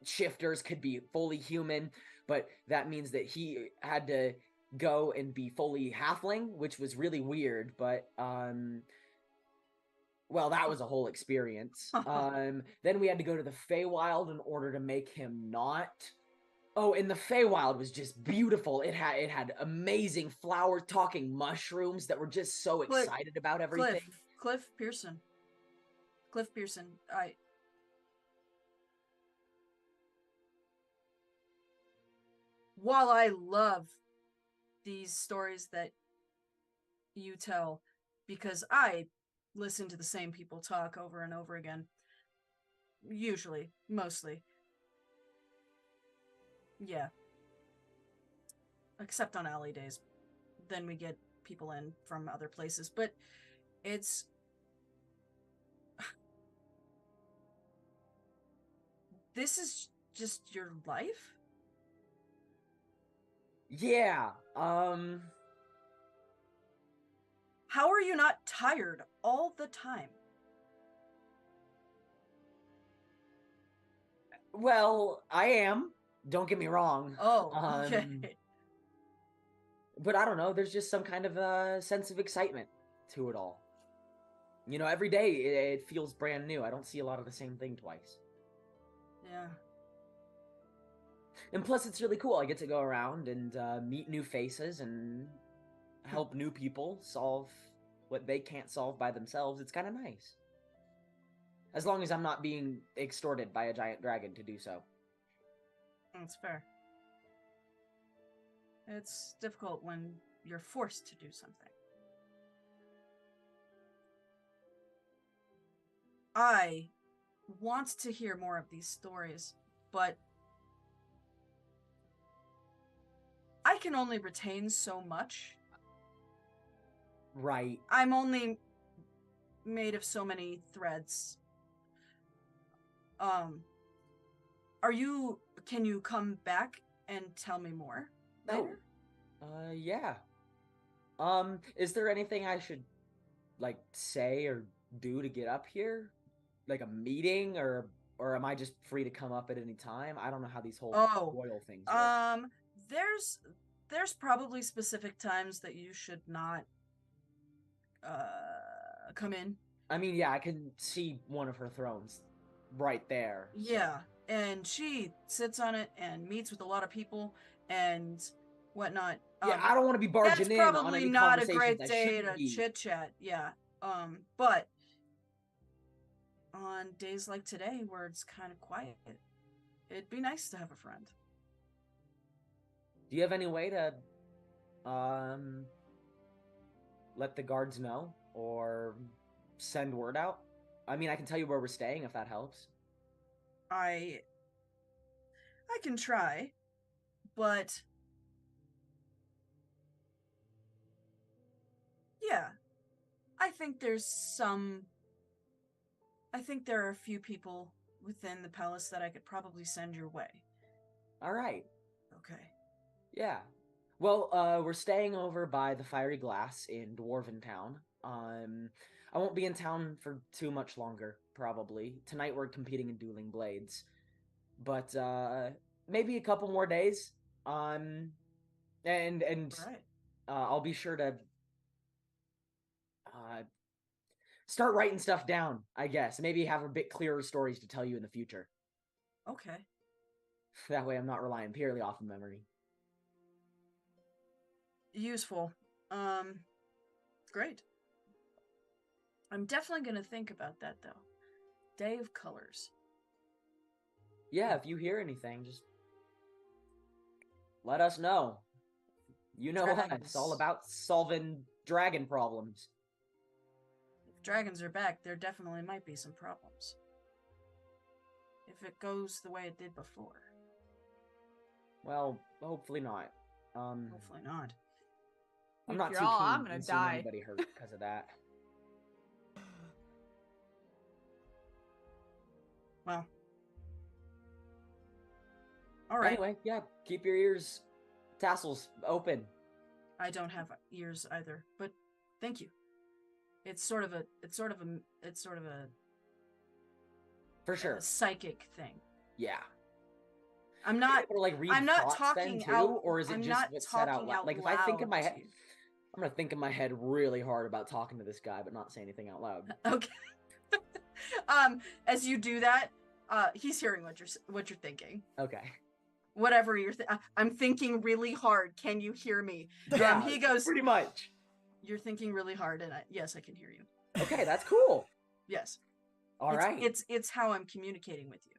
shifters could be fully human, but that means that he had to go and be fully halfling, which was really weird, but well, that was a whole experience. Then we had to go to the Feywild in order to make him not. Oh, and the Feywild was just beautiful. It had amazing flower talking mushrooms that were just so excited about everything. Cliff Pearson. While I love these stories that you tell, because I listen to the same people talk over and over again, usually, mostly. Yeah. Except on alley days. Then we get people in from other places, but it's this is just your life? Yeah. How are you not tired all the time? Well, I am. Don't get me wrong. Oh, okay. But I don't know. There's just some kind of sense of excitement to it all. every day it feels brand new. I don't see a lot of the same thing twice. Yeah. And plus, it's really cool. I get to go around and meet new faces and help new people solve what they can't solve by themselves. It's kind of nice. As long as I'm not being extorted by a giant dragon to do so. That's fair. It's difficult when you're forced to do something. I want to hear more of these stories, but I can only retain so much. Right. I'm only made of so many threads. Can you come back and tell me more later? Yeah. Is there anything I should, say or do to get up here? Like a meeting, or am I just free to come up at any time? I don't know how these whole royal things work. There's probably specific times that you should not come in. I mean, yeah, I can see one of her thrones right there. So. Yeah, and she sits on it and meets with a lot of people and whatnot. Yeah, I don't want to be barging in on probably any not a conversations great I day shouldn't to be. chit chat. Yeah. But on days like today where it's kind of quiet, it'd be nice to have a friend. Do you have any way to let the guards know or send word out? I mean, I can tell you where we're staying if that helps. I can try, but yeah, I think there are a few people within the palace that I could probably send your way. All right. Okay. Yeah. Well, we're staying over by the Fiery Glass in Dwarven Town. I won't be in town for too much longer, probably. Tonight we're competing in Dueling Blades. But maybe a couple more days. And Right. I'll be sure to start writing stuff down, I guess. Maybe have a bit clearer stories to tell you in the future. Okay. That way I'm not relying purely off of memory. Useful. Great. I'm definitely gonna think about that though. Day of Colors. Yeah, if you hear anything, just let us know. You know what? It's all about solving dragon problems. If dragons are back, there definitely might be some problems. If it goes the way it did before. Well, hopefully not. Hopefully not. I'm not too keen I'm gonna on seeing die. anybody hurt because of that. Well. Alright. Anyway, yeah, keep your tassels open. I don't have ears either, but thank you. It's sort of a For sure. psychic thing. Yeah. I'm not read I'm not thoughts talking then too, out, or is it I'm just not what's said out talking loud? out Like if I think in my loud head, to you. I'm gonna think in my head really hard about talking to this guy, but not say anything out loud. Okay. As you do that, he's hearing what you're thinking. Okay. Whatever I'm thinking really hard. Can you hear me? Yeah, he goes, pretty much. You're thinking really hard, and yes, I can hear you. Okay, that's cool. Yes. All right. It's how I'm communicating with you.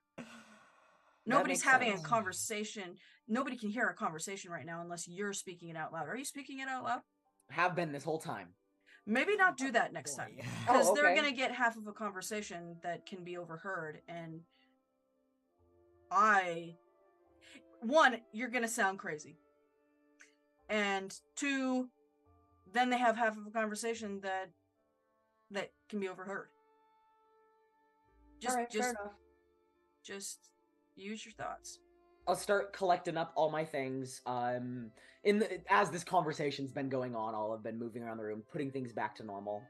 Nobody's having a conversation. Nobody can hear a conversation right now unless you're speaking it out loud. Are you speaking it out loud? Have been this whole time. Maybe not do that next time. Because they're going to get half of a conversation that can be overheard. And one, you're going to sound crazy. And two, then they have half of a conversation that can be overheard. All right, fair enough. Just use your thoughts. I'll start collecting up all my things. As this conversation's been going on, I'll have been moving around the room, putting things back to normal.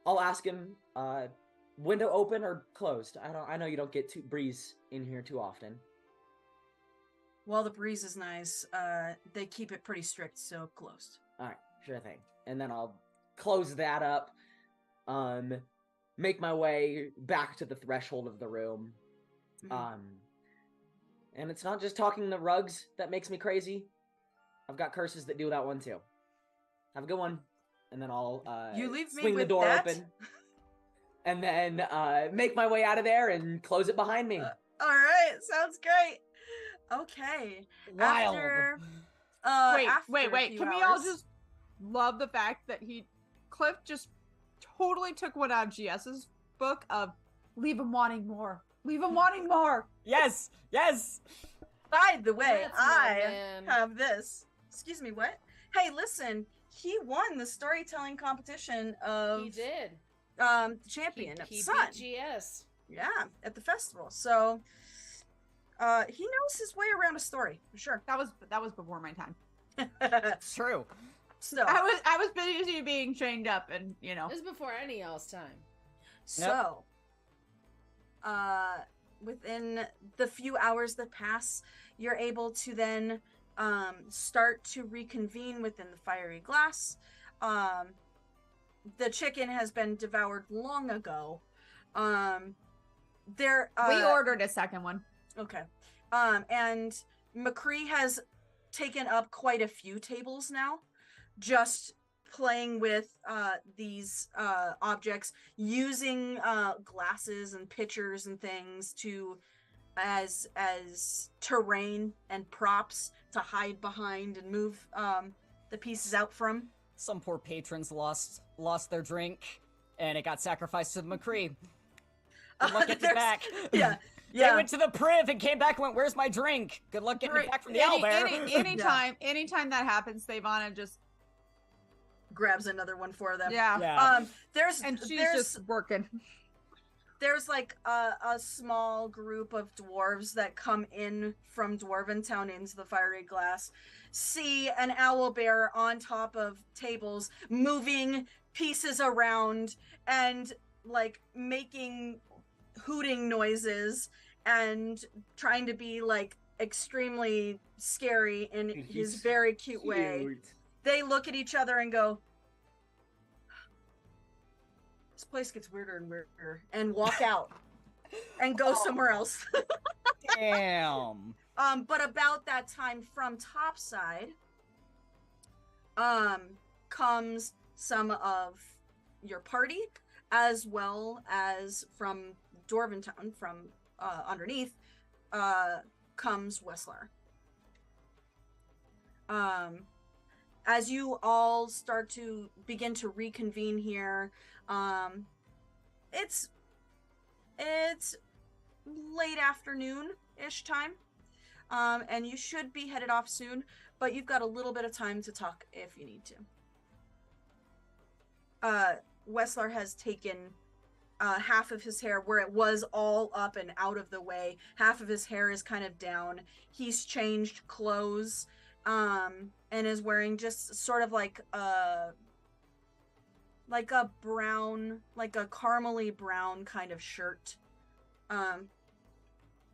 I'll ask him, window open or closed? I know you don't get breeze in here too often. Well, the breeze is nice. They keep it pretty strict, so closed. All right, sure thing. And then I'll close that up, make my way back to the threshold of the room. Mhm. And it's not just talking the rugs that makes me crazy. I've got curses that do that one too. Have a good one. And then I'll You leave me swing the with door that? open. And then make my way out of there and close it behind me. All right, sounds great. Okay. Wild. After Wait, after wait, a wait. few Can we all hours- just love the fact that Cliff just totally took one out of GS's book of leave him wanting more. Leave him wanting more. Yes, yes. By the way, That's my I man. have this. Excuse me, what? Hey, listen, he won the storytelling competition of He did. champion of He Sun. beat GS. Yeah, at the festival. So he knows his way around a story, for sure. That was before my time. It's true. So I was busy being chained up, and This is before any y'all's time. So, within the few hours that pass, you're able to then start to reconvene within the fiery glass. The chicken has been devoured long ago. we ordered a second one. Okay. And McCree has taken up quite a few tables now, just playing with these objects, using glasses and pitchers and things to as terrain and props to hide behind and move the pieces out from. Some poor patrons lost their drink, and it got sacrificed to McCree. Good luck getting it back. Yeah. They Yeah. went to the priv and came back and went, "Where's my drink? Good luck getting it back from the owlbear." Anytime that happens, Savannah just Grabs another one for them. yeah. Yeah. There's And she's there's just working. there's like a small group of dwarves that come in from Dwarventown into the fiery glass, see an owl bear on top of tables, moving pieces around and like making hooting noises and trying to be like extremely scary in his very cute way. They look at each other and go, "This place gets weirder and weirder," and walk out and go somewhere else. Damn. But about that time from topside, comes some of your party, as well as from Dwarventown, from underneath, comes Wessler. As you all start to begin to reconvene here, it's late afternoon-ish time, and you should be headed off soon, but you've got a little bit of time to talk if you need to. Wessler has taken half of his hair where it was all up and out of the way. Half of his hair is kind of down. He's changed clothes, and is wearing just sort of like a brown, like a caramely brown kind of shirt,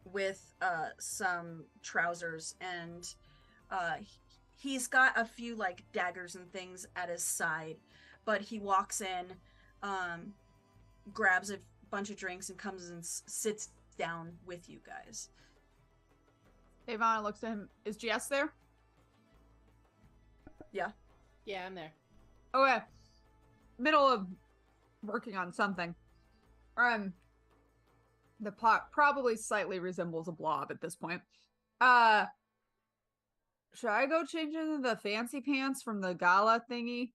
with some trousers, and he's got a few like daggers and things at his side, but he walks in, grabs a bunch of drinks and comes and sits down with you guys. Ivana looks at him. Is GS there? Yeah. Yeah, I'm there. Okay. Middle of working on something. The pot probably slightly resembles a blob at this point. Should I go change into the fancy pants from the gala thingy?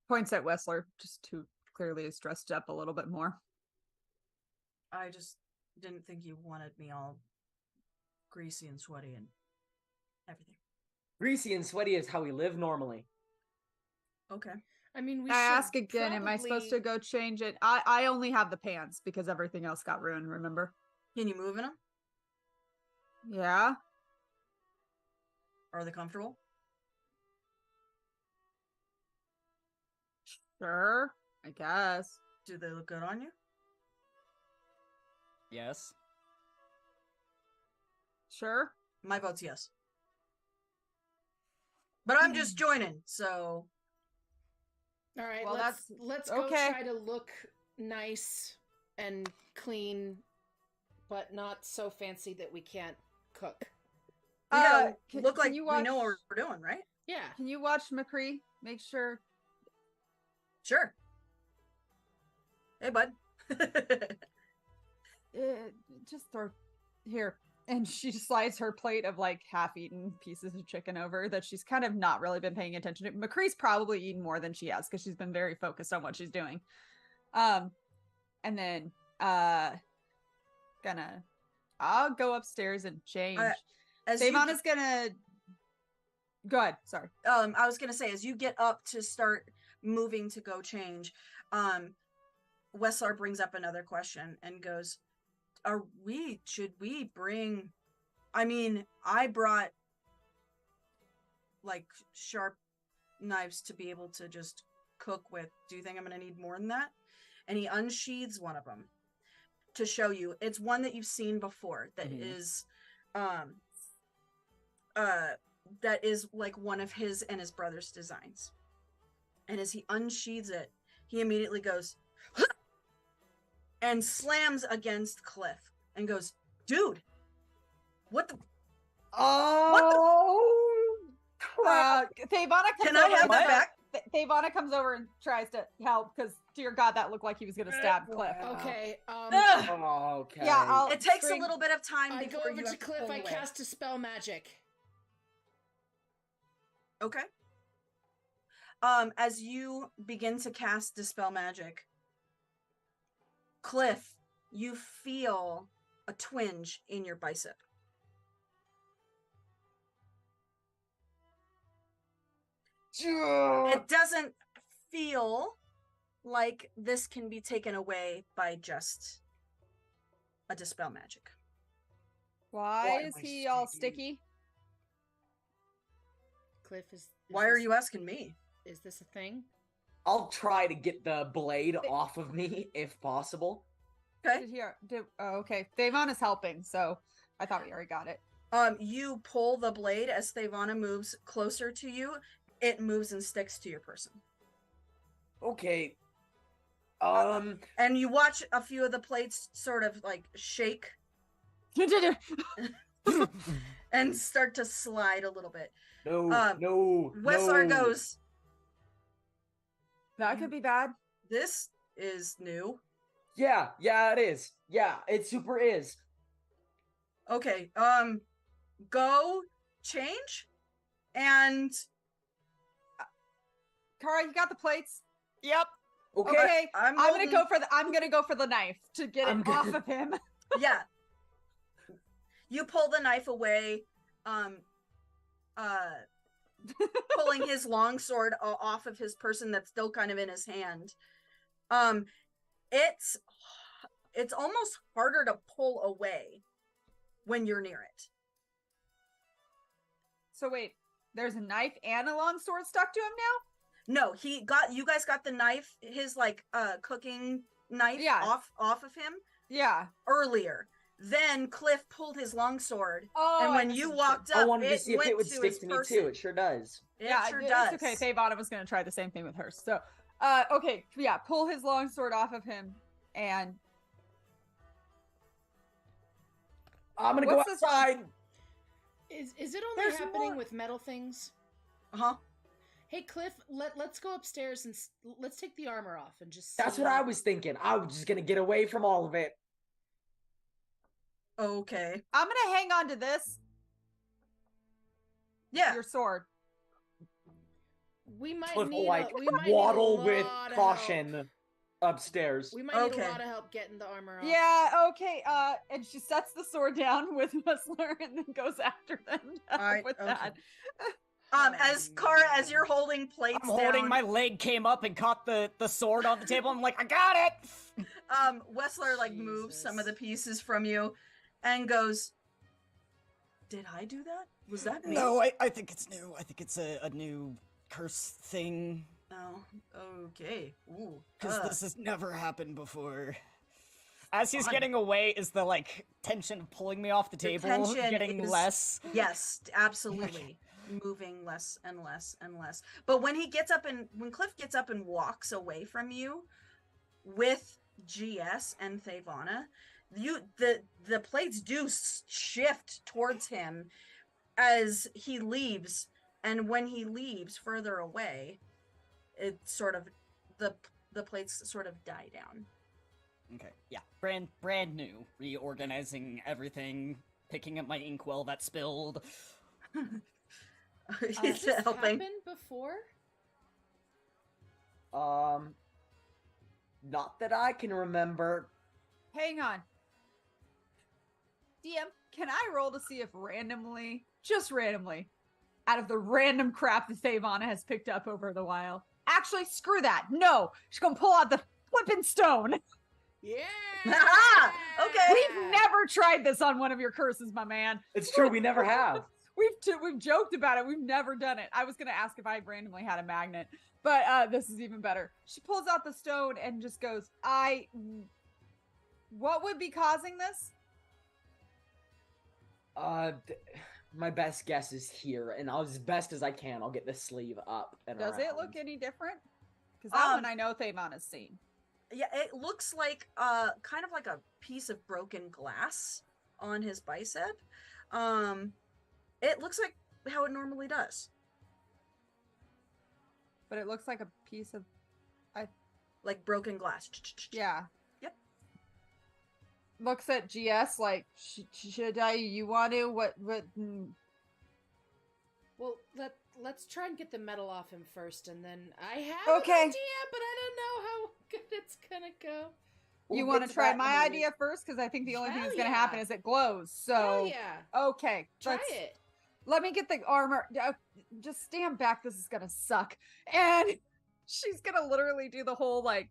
Points at Wessler, just to clearly is dressed up a little bit more. I just didn't think you wanted me all greasy and sweaty and everything. Greasy and sweaty is how we live normally. Okay. I mean, we I should ask again, am I supposed to go change it? I only have the pants because everything else got ruined, remember? Can you move in them? Yeah? Are they comfortable? Sure, I guess. Do they look good on you? Yes. Sure. My vote's yes. But I'm just joining, so All right, Well, let's go okay. try to look nice and clean, but not so fancy that we can't cook. We gotta Can look like you we watch, know what we're doing, right? Yeah. Can you watch McCree? Make sure. Sure. Hey, bud. Just throw here. And she slides her plate of like half-eaten pieces of chicken over that she's kind of not really been paying attention to. McCree's probably eaten more than she has because she's been very focused on what she's doing. And then I'll go upstairs and change. Savannah's gonna go ahead. Sorry. I was gonna say, as you get up to start moving to go change, Wesslar brings up another question and goes, should we bring, I mean, I brought like sharp knives to be able to just cook with. Do you think I'm gonna need more than that? And he unsheathes one of them to show you. It's one that you've seen before that is that is like one of his and his brother's designs. And as he unsheathes it, he immediately goes and slams against Cliff and goes, dude, what the? Oh, Thavana Can I have that back? Thavana comes over and tries to help because, dear God, that looked like he was going to stab Cliff. Okay. Okay. Yeah, it takes a little bit of time I go before over you to have to Cliff. pull I away. cast Dispel Magic. Okay. As you begin to cast Dispel Magic, Cliff, you feel a twinge in your bicep. It doesn't feel like this can be taken away by just a Dispel Magic. Why is he all sticky? Cliff, is Why are you asking me? Is this a thing? I'll try to get the blade off of me if possible. Okay. Okay. Thavana's helping, so I thought we already got it. You pull the blade as Thavana moves closer to you. It moves and sticks to your person. Okay. And you watch a few of the plates sort of like shake and start to slide a little bit. No. Wesslar goes, That could be bad. this is new. Yeah, it is. Yeah, it super is. Okay, go change and Kara, you got the plates? Yep. Okay. I'm gonna go for the knife to get it off of him. Yeah. You pull the knife away, pulling his longsword off of his person that's still kind of in his hand. It's almost harder to pull away when you're near it. So wait, there's a knife and a long sword stuck to him now? No, you guys got the knife, his like cooking knife off of him Yeah. earlier. Then Cliff pulled his longsword, Oh, and when you walked up, I wanted to it see if went it would to stick his to me person. too. It sure does. It sure it's does. okay. Thavana was gonna try the same thing with hers. So okay, yeah, pull his long sword off of him and I'm gonna go What's this- outside. Is it only There's happening more. with metal things? Uh-huh. Hey, Cliff, let's go upstairs and let's take the armor off and just. That's what I was thinking. I was just gonna get away from all of it. Okay. I'm gonna hang on to this. Yeah. Your sword. We might Cliff need will like we might waddle need a with lot of caution help. upstairs. We might need Okay. a lot of help getting the armor off. Yeah, okay. And she sets the sword down with Wessler and then goes after them to help with that. As you're holding plates I'm holding down, my leg came up and caught the sword on the table. I'm like, I got it! Wessler like moves some of the pieces from you and goes, did I do that? Was that me? No, I think it's new. I think it's a new curse thing. Oh, okay. Ooh. Because this has never happened before. As he's Fun. getting away, is the, like, tension pulling me off the table tension getting is- less? Yes, absolutely. moving less and less and less. But when Cliff gets up and walks away from you with GS and Thavana, the plates do shift towards him as he leaves, and when he leaves further away, it sort of the plates sort of die down. Okay, yeah, brand new, reorganizing everything, picking up my inkwell that spilled. Is Has it this helping? happened before? Not that I can remember. Hang on. DM, can I roll to see if randomly, just randomly, out of the random crap that Thavana has picked up over the while? Actually, screw that. No, she's gonna pull out the flippin' stone. Yeah. Ah, okay. We've never tried this on one of your curses, my man. It's true, we never have. We've joked about it. We've never done it. I was gonna ask if I randomly had a magnet, but this is even better. She pulls out the stone and just goes, what would be causing this? My best guess is here, and as best as I can, I'll get the sleeve up and Does it around. look any different? Because that one I know Thavon has seen. Yeah, it looks like kind of like a piece of broken glass on his bicep. It looks like how it normally does. But it looks like a piece of, Like broken glass. yeah. Yep. Looks at GS like, should I, you want to, what, Well, let's try and get the metal off him first, and then I have Okay. an idea, but I don't know how good it's gonna go. you We'll want get to try that in a my minute. idea first? Because I think the only thing Hell that's going to yeah. happen is it glows. So, Oh yeah, okay. try it. Let me get the armor. Just stand back. This is going to suck. And she's going to literally do the whole like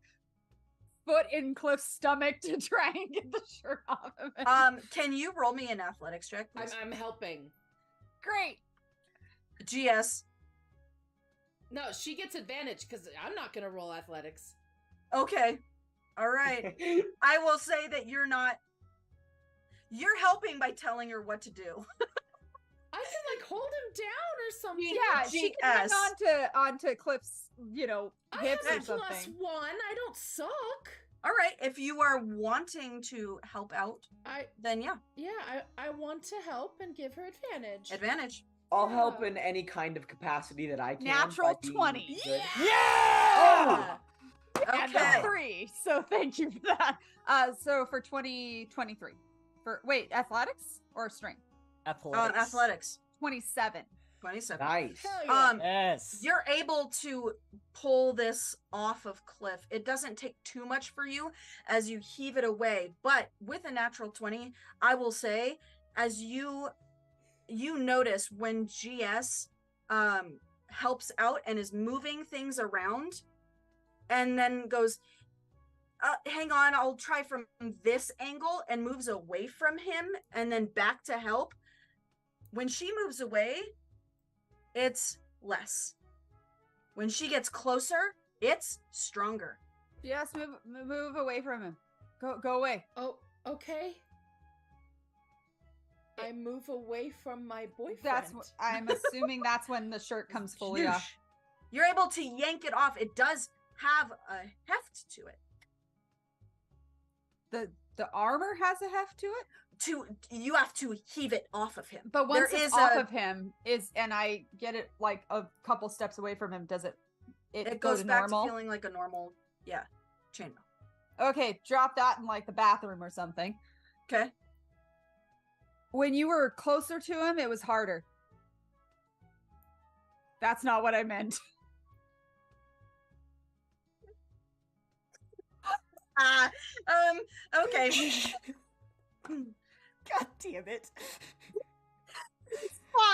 foot in Cliff's stomach to try and get the shirt off of him. Can you roll me an athletics check, please? I'm helping. Great. GS. No, she gets advantage because I'm not gonna roll athletics. Okay. All right. I will say that you're helping by telling her what to do. I can like hold him down or something. Yeah, she can hang GS. onto Cliff's, I hips have or a something. +1. I don't suck. All right. If you are wanting to help out, then yeah, I want to help and give her advantage. advantage. I'll help in any kind of capacity that I can. Natural by being 20. good. Yeah! And Okay. a 3. So thank you for that. So for 2023. For wait, athletics or strength? Athletics. Athletics. 27. 27. Nice. Hell yeah. Yes. You're able to pull this off of Cliff. It doesn't take too much for you as you heave it away, but with a natural 20, I will say, as you notice when GS helps out and is moving things around and then goes, hang on, I'll try from this angle, and moves away from him and then back to help. When she moves away, it's less. When she gets closer, it's stronger. Yes, move away from him. Go away. Oh, okay. I move away from my boyfriend. I'm assuming that's when the shirt comes fully Noosh. off. You're able to yank it off. It does have a heft to it. The armor has a heft to it, You have to heave it off of him. but once There it's is off a- of him and I get it like a couple steps away from him, does it go It goes to back normal? to feeling like a normal, chainmail. Okay, drop that in like the bathroom or something. Okay. When you were closer to him, it was harder. That's not what I meant. Okay. God damn it.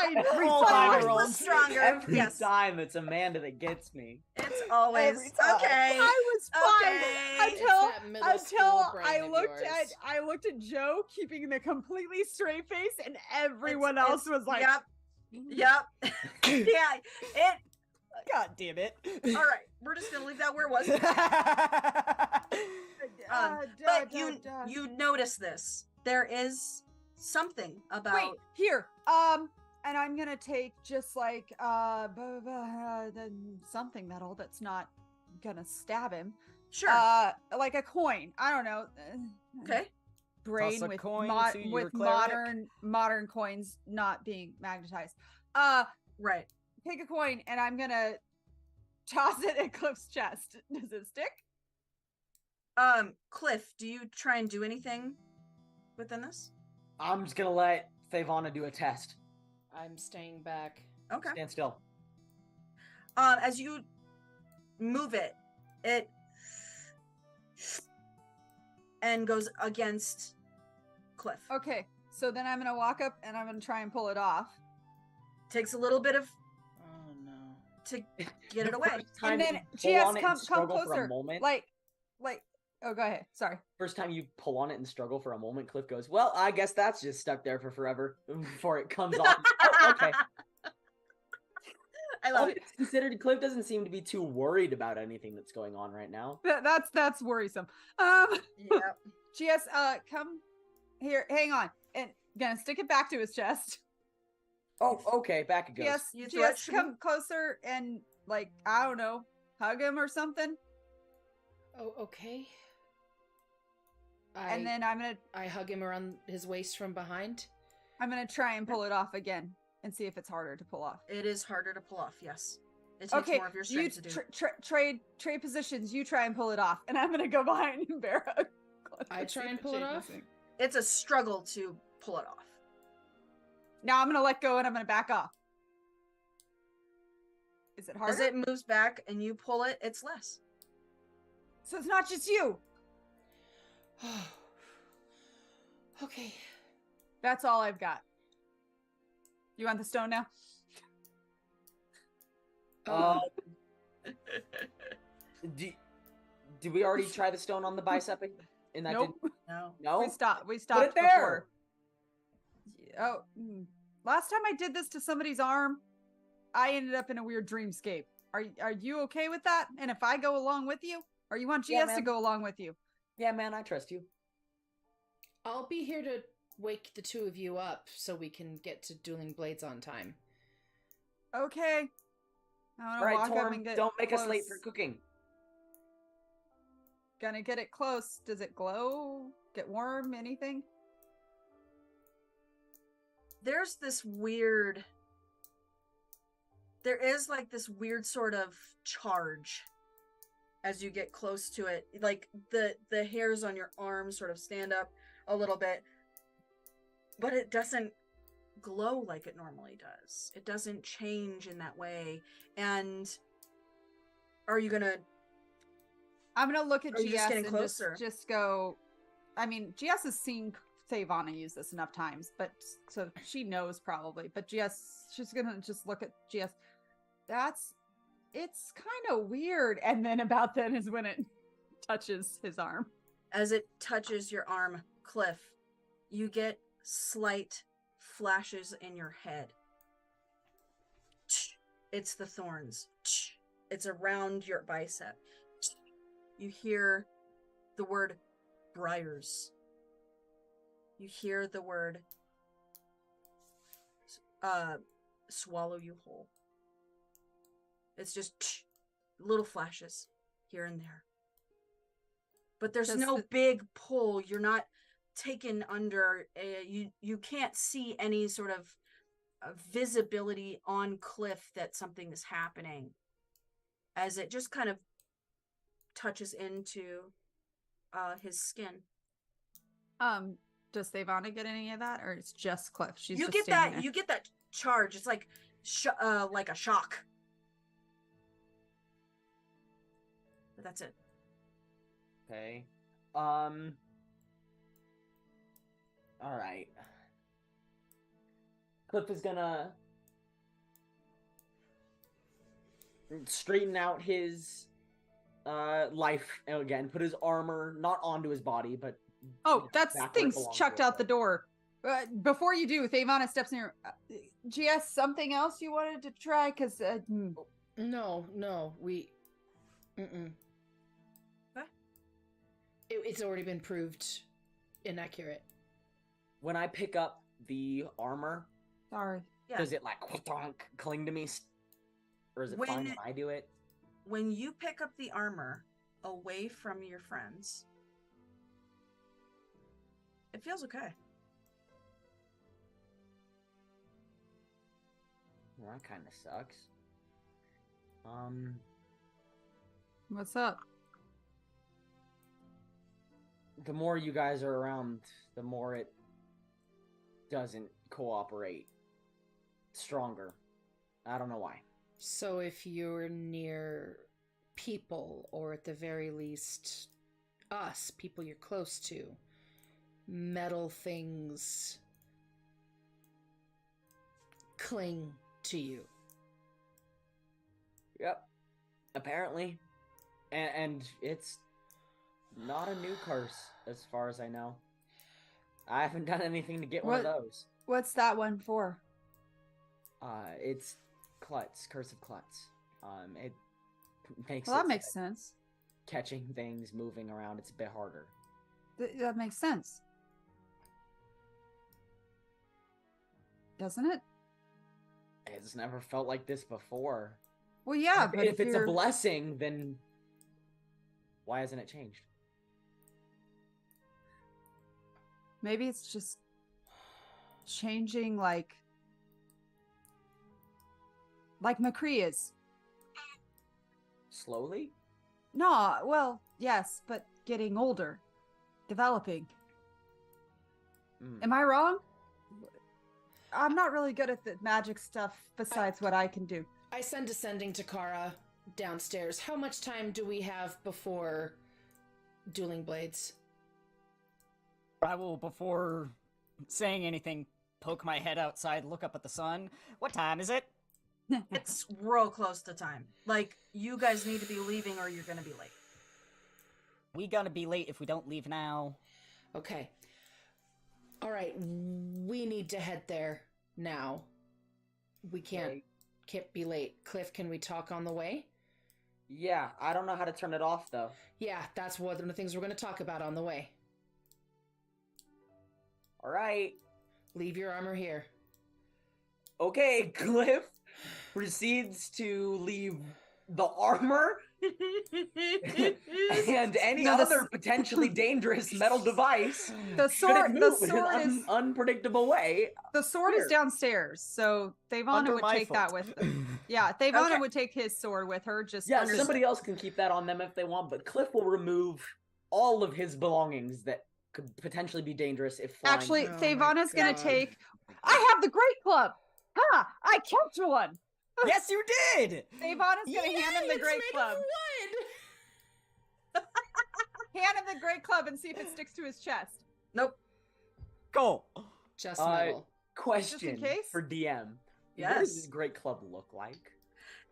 Fine. Every All time time I roll was stronger. Every Yes. time it's Amanda that gets me. It's always Every time. okay. I was fine Okay. until It's that middle school brain I of looked yours. I looked at Joe keeping the completely straight face, and everyone It's- else was like, Yep. Yeah. It. God damn it. All right. We're just gonna leave that where it was. But you notice this. There is something about. Wait, here. And I'm gonna take just like something that's not gonna stab him. Sure. Like a coin. I don't know. Okay. Brain Toss a with coin to your with cleric. modern coins not being magnetized. Right. Take a coin and I'm gonna toss it at Cliff's chest. Does it stick? Cliff, do you try and do anything within this? I'm just gonna let Favana do a test. I'm staying back. Okay. Stand still. As you move it and goes against Cliff. Okay, so then I'm gonna walk up and I'm gonna try and pull it off. Takes a little bit of Oh no. to get it away. And then come closer. For a moment. Like oh, go ahead. Sorry. First time you pull on it and struggle for a moment, Cliff goes, "Well, I guess that's just stuck there for forever before it comes off." Oh, okay. I love it. Considered, Cliff doesn't seem to be too worried about anything that's going on right now. That's worrisome. Yep. GS, come here. Hang on, and gonna stick it back to his chest. Oh, okay, back it goes. Yes, You GS, come closer and like I don't know, hug him or something. Oh, okay. And then I hug him around his waist from behind. I'm gonna try and pull it off again and see if it's harder to pull off. It is harder to pull off, yes. It takes more of your strength to do. Trade positions. You try and pull it off, and I'm gonna go behind Barra. I try and pull it off? It's a struggle to pull it off. Now I'm gonna let go and I'm gonna back off. Is it harder? As it moves back and you pull it, it's less. So it's not just you. Okay. That's all I've got. You want the stone now? Did we already try the stone on the bicep? And that Nope. No. We stopped. Put Before. it there. Oh, last time I did this to somebody's arm, I ended up in a weird dreamscape. Are you okay with that? And if I go along with you, or you want GS to man. go along with you? Yeah, man, I trust you. I'll be here to wake the two of you up so we can get to dueling blades on time. Okay. I'm All gonna right, walk up Torm, and get don't make close. us late for cooking. Gonna get it close. Does it glow? Get warm? Anything? There is like this weird sort of charge as you get close to it. Like the hairs on your arms sort of stand up a little bit, but it doesn't glow like it normally does. It doesn't change in that way. And are you gonna I'm gonna look at Are you GS just getting and closer? just go. I mean, GS has seen Savannah use this enough times, but so she knows probably. But she's gonna just look at GS. It's kind of weird. And then about then is when it touches his arm. As it touches your arm, Cliff, you get slight flashes in your head. It's the thorns. It's around your bicep. You hear the word briars. You hear the word swallow you whole. It's just little flashes here and there. But there's no big pull. You're not taken under you can't see any sort of visibility on Cliff that something is happening, as it just kind of touches into his skin. Does Savannah get any of that, or it's just Cliff? She's You just get standing that. there. You get that charge. It's like a shock. But that's it. Okay. All right. Cliff is gonna straighten out his life again. Put his armor not onto his body, but That's back where it things belongs chucked to out the it. door. Before you do, Thavana steps in here. GS, something else you wanted to try? Because No, we. What? It's already been proved inaccurate. When I pick up the armor, sorry. Yeah. Does it like cling to me, or is it fine when I do it? When you pick up the armor away from your friends, it feels okay. Well, that kind of sucks. What's up? The more you guys are around, the more it doesn't cooperate stronger. I don't know why. So if you're near people, or at the very least us, people you're close to, metal things cling to you. Yep. Apparently. And it's not a new curse, as far as I know. I haven't done anything to get one of those. What's that one for? It's Klutz, Curse of Klutz. It makes Well, that makes sense. Catching things, moving around, it's a bit harder. That makes sense. Doesn't it? It's never felt like this before. Well, yeah, but if it's a blessing, then why hasn't it changed? Maybe it's just changing like McCree is. Slowly? No, well, yes, but getting older. Developing. Am I wrong? I'm not really good at the magic stuff besides what I can do. I send Descending to Kara downstairs. How much time do we have before dueling blades? I will, before saying anything, poke my head outside, look up at the sun. What time is it? It's real close to time. Like, you guys need to be leaving or you're gonna be late. We gonna be late if we don't leave now. Okay. All right, we need to head there now. We can't be late. Cliff, can we talk on the way? Yeah, I don't know how to turn it off, though. Yeah, that's one of the things we're going to talk about on the way. All right. Leave your armor here. Okay, Cliff proceeds to leave the armor and any other potentially dangerous metal device. The sword is unpredictable way. The sword is downstairs, so Thavana would take that with them. Yeah, Thavana would take his sword with her. Somebody else can keep that on them if they want, but Cliff will remove all of his belongings that could potentially be dangerous if flying. Actually, Thavana's gonna take. I have the Great Club. Ha! I kept one. Yes, you did! Thavana's gonna hand him the Great Club. Hand him the Great Club and see if it sticks to his chest. Nope. Go. Just metal. Question Just in case? for DM. Yes. What does this Great Club look like?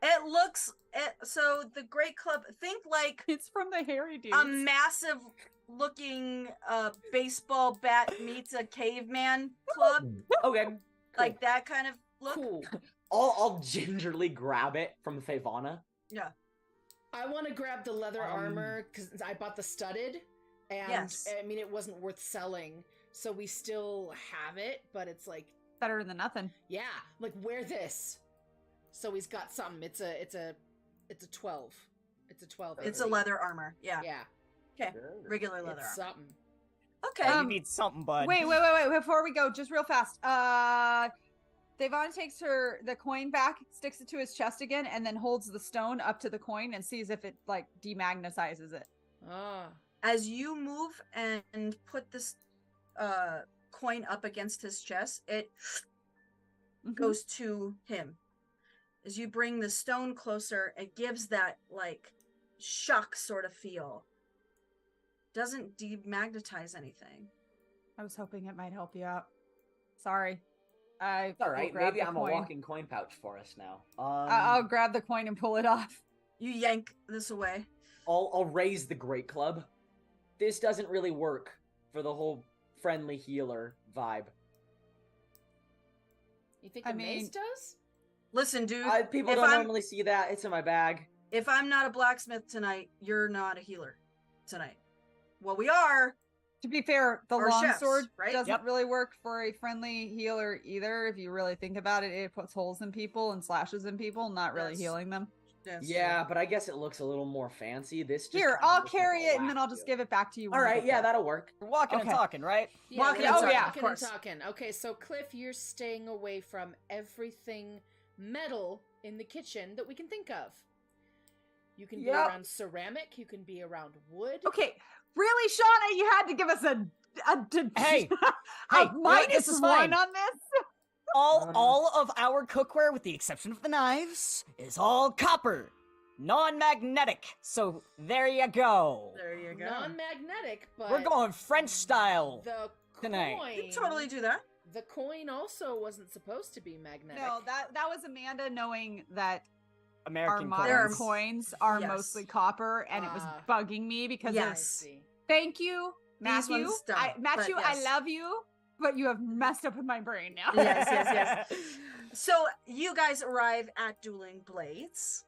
It looks so the Great Club. Think like It's from the Hairy Dudes. a massive looking baseball bat meets a caveman club, Okay. Cool. like that kind of look. Cool. I'll gingerly grab it from Thavana. Yeah. I want to grab the leather armor because I bought the studded, and Yes. I mean it wasn't worth selling, so we still have it. But it's like Better than nothing. yeah, like wear this. So he's got something. It's a 12. It's a 12. It's a leather armor. Yeah. Yeah. Okay. Regular leather It's armor. something. Okay. You need something, bud. Wait. Before we go, just real fast. Devon takes the coin back, sticks it to his chest again, and then holds the stone up to the coin and sees if it like demagnetizes it. Ah. As you move and put this coin up against his chest, it goes to him. As you bring the stone closer, it gives that like shock sort of feel. Doesn't demagnetize anything. I was hoping it might help you out. Sorry. It's all right. Maybe I'm a walking coin pouch for us now. I'll grab the coin and pull it off. You yank this away. I'll raise the Great Club. This doesn't really work for the whole friendly healer vibe. You think the mace does? Listen, dude. People don't normally see that. It's in my bag. If I'm not a blacksmith tonight, you're not a healer tonight. Well, we are. To be fair, the Or chefs, longsword right? doesn't Yep. really work for a friendly healer either. If you really think about it, it puts holes in people and slashes in people, not really That's- healing them. That's Yeah, but I guess it looks a little more fancy. This just Here, kinda I'll looks like carry a it and then I'll just whack give it back to you. All when we right, get yeah, there. that'll work. We're walking Okay. and talking, right? Yeah, Walking we're and Oh, talking, yeah. of walking and course. talking. Okay, so Cliff, you're staying away from everything metal in the kitchen that we can think of. You can be Yep. around ceramic. You can be around wood. Okay, really, Shauna, you had to give us a Hey, a hey, minus this is one fine. on this. All of our cookware, with the exception of the knives, is all copper, non-magnetic. So there you go. There you go. Non-magnetic, but We're going French style the tonight. coin. You can totally do that. The coin also wasn't supposed to be magnetic. No, that was Amanda knowing that our American modern coins. coins are Yes. mostly copper, and it was Ah. bugging me because Yes. I of see. thank you, These Matthew. ones don't, Matthew, but I yes. love you, but you have messed up with my brain now. Yes, yes. So you guys arrive at Dueling Blades.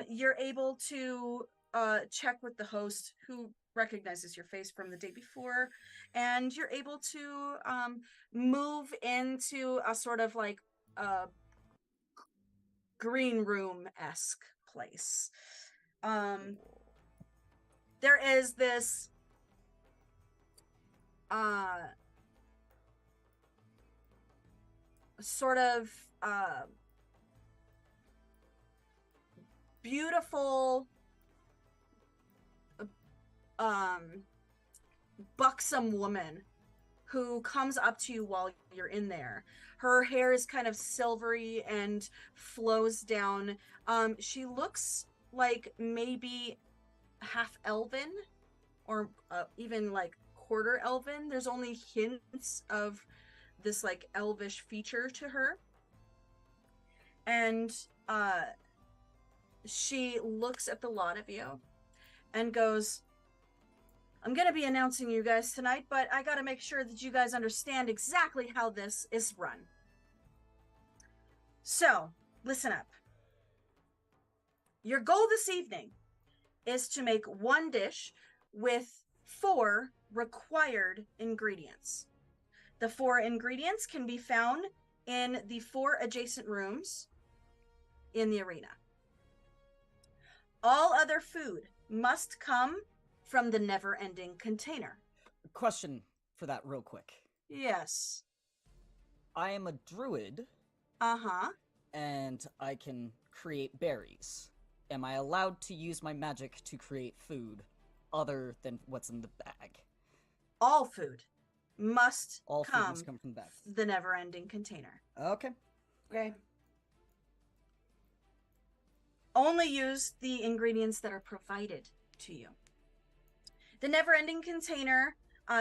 You're able to check with the host who recognizes your face from the day before, and you're able to move into a sort of like green room-esque place. There is this sort of beautiful buxom woman who comes up to you while you're in there. Her hair is kind of silvery and flows down. She looks like maybe half elven or even like quarter elven. There's only hints of this like elvish feature to her. And she looks at the lot of you and goes, I'm going to be announcing you guys tonight, but I got to make sure that you guys understand exactly how this is run. So, listen up. Your goal this evening is to make one dish with 4 required ingredients. The 4 ingredients can be found in the 4 adjacent rooms in the arena. All other food must come from the never-ending container. Question for that real quick. Yes. I am a druid, Uh-huh. and I can create berries. Am I allowed to use my magic to create food other than what's in the bag? All food must All food come must come from the bag. the never-ending container. Okay. Okay. Only use the ingredients that are provided to you. The never-ending container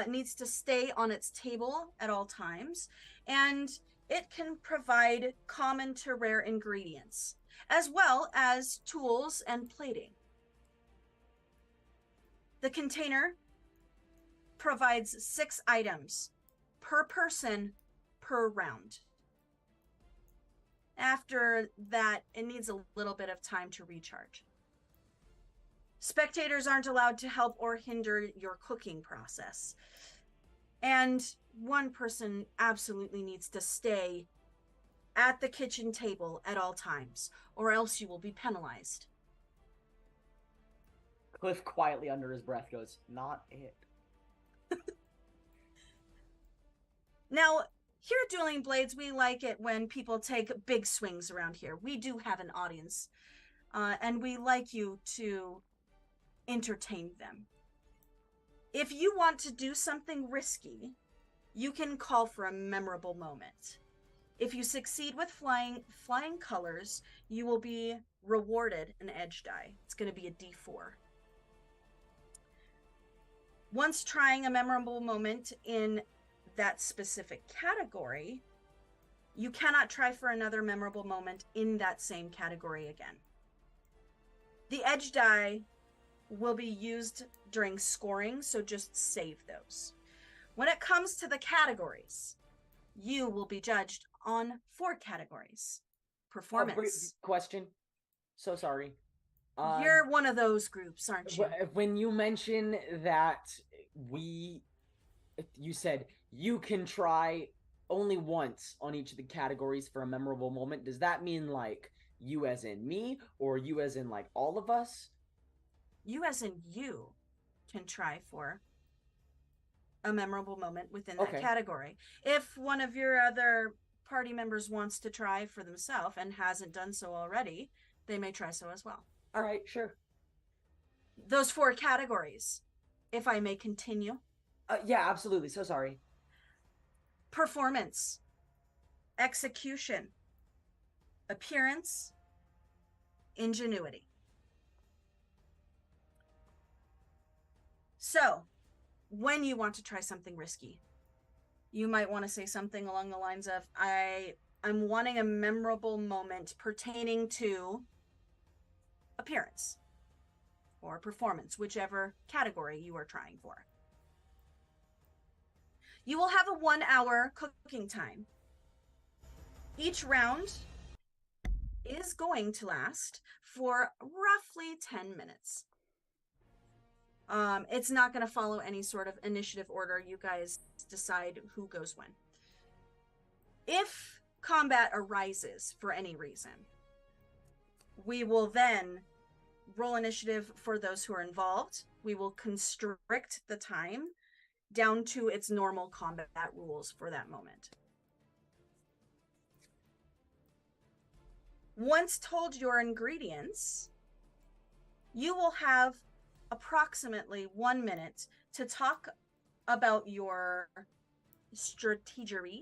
needs to stay on its table at all times, and it can provide common to rare ingredients, as well as tools and plating. The container provides 6 items per person per round. After that, it needs a little bit of time to recharge. Spectators aren't allowed to help or hinder your cooking process. And one person absolutely needs to stay at the kitchen table at all times, or else you will be penalized. Cliff quietly under his breath goes, not it. Now, here at Dueling Blades, we like it when people take big swings around here. We do have an audience, and we like you to entertain them. If you want to do something risky, you can call for a memorable moment. If you succeed with flying colors, you will be rewarded an edge die. It's going to be a D4. Once trying a memorable moment in that specific category, you cannot try for another memorable moment in that same category again. The edge die will be used during scoring, so just save those. When it comes to the categories, you will be judged on 4 categories. Performance. Question. So sorry. You're one of those groups, aren't you? When you mention that You said you can try only once on each of the categories for a memorable moment. Does that mean like you as in me, or you as in like all of us? You, as in you, can try for a memorable moment within that Okay. category. If one of your other party members wants to try for themselves and hasn't done so already, they may try so as well. All right, sure. Those 4 categories, if I may continue. Yeah, absolutely. So sorry. Performance, execution, appearance, ingenuity. So, when you want to try something risky, you might want to say something along the lines of, I'm wanting a memorable moment pertaining to appearance or performance, whichever category you are trying for. You will have a 1-hour cooking time. Each round is going to last for roughly 10 minutes. It's not going to follow any sort of initiative order. You guys decide who goes when. If combat arises for any reason, we will then roll initiative for those who are involved. We will constrict the time down to its normal combat rules for that moment. Once told your ingredients, you will have approximately 1 minute to talk about your strategery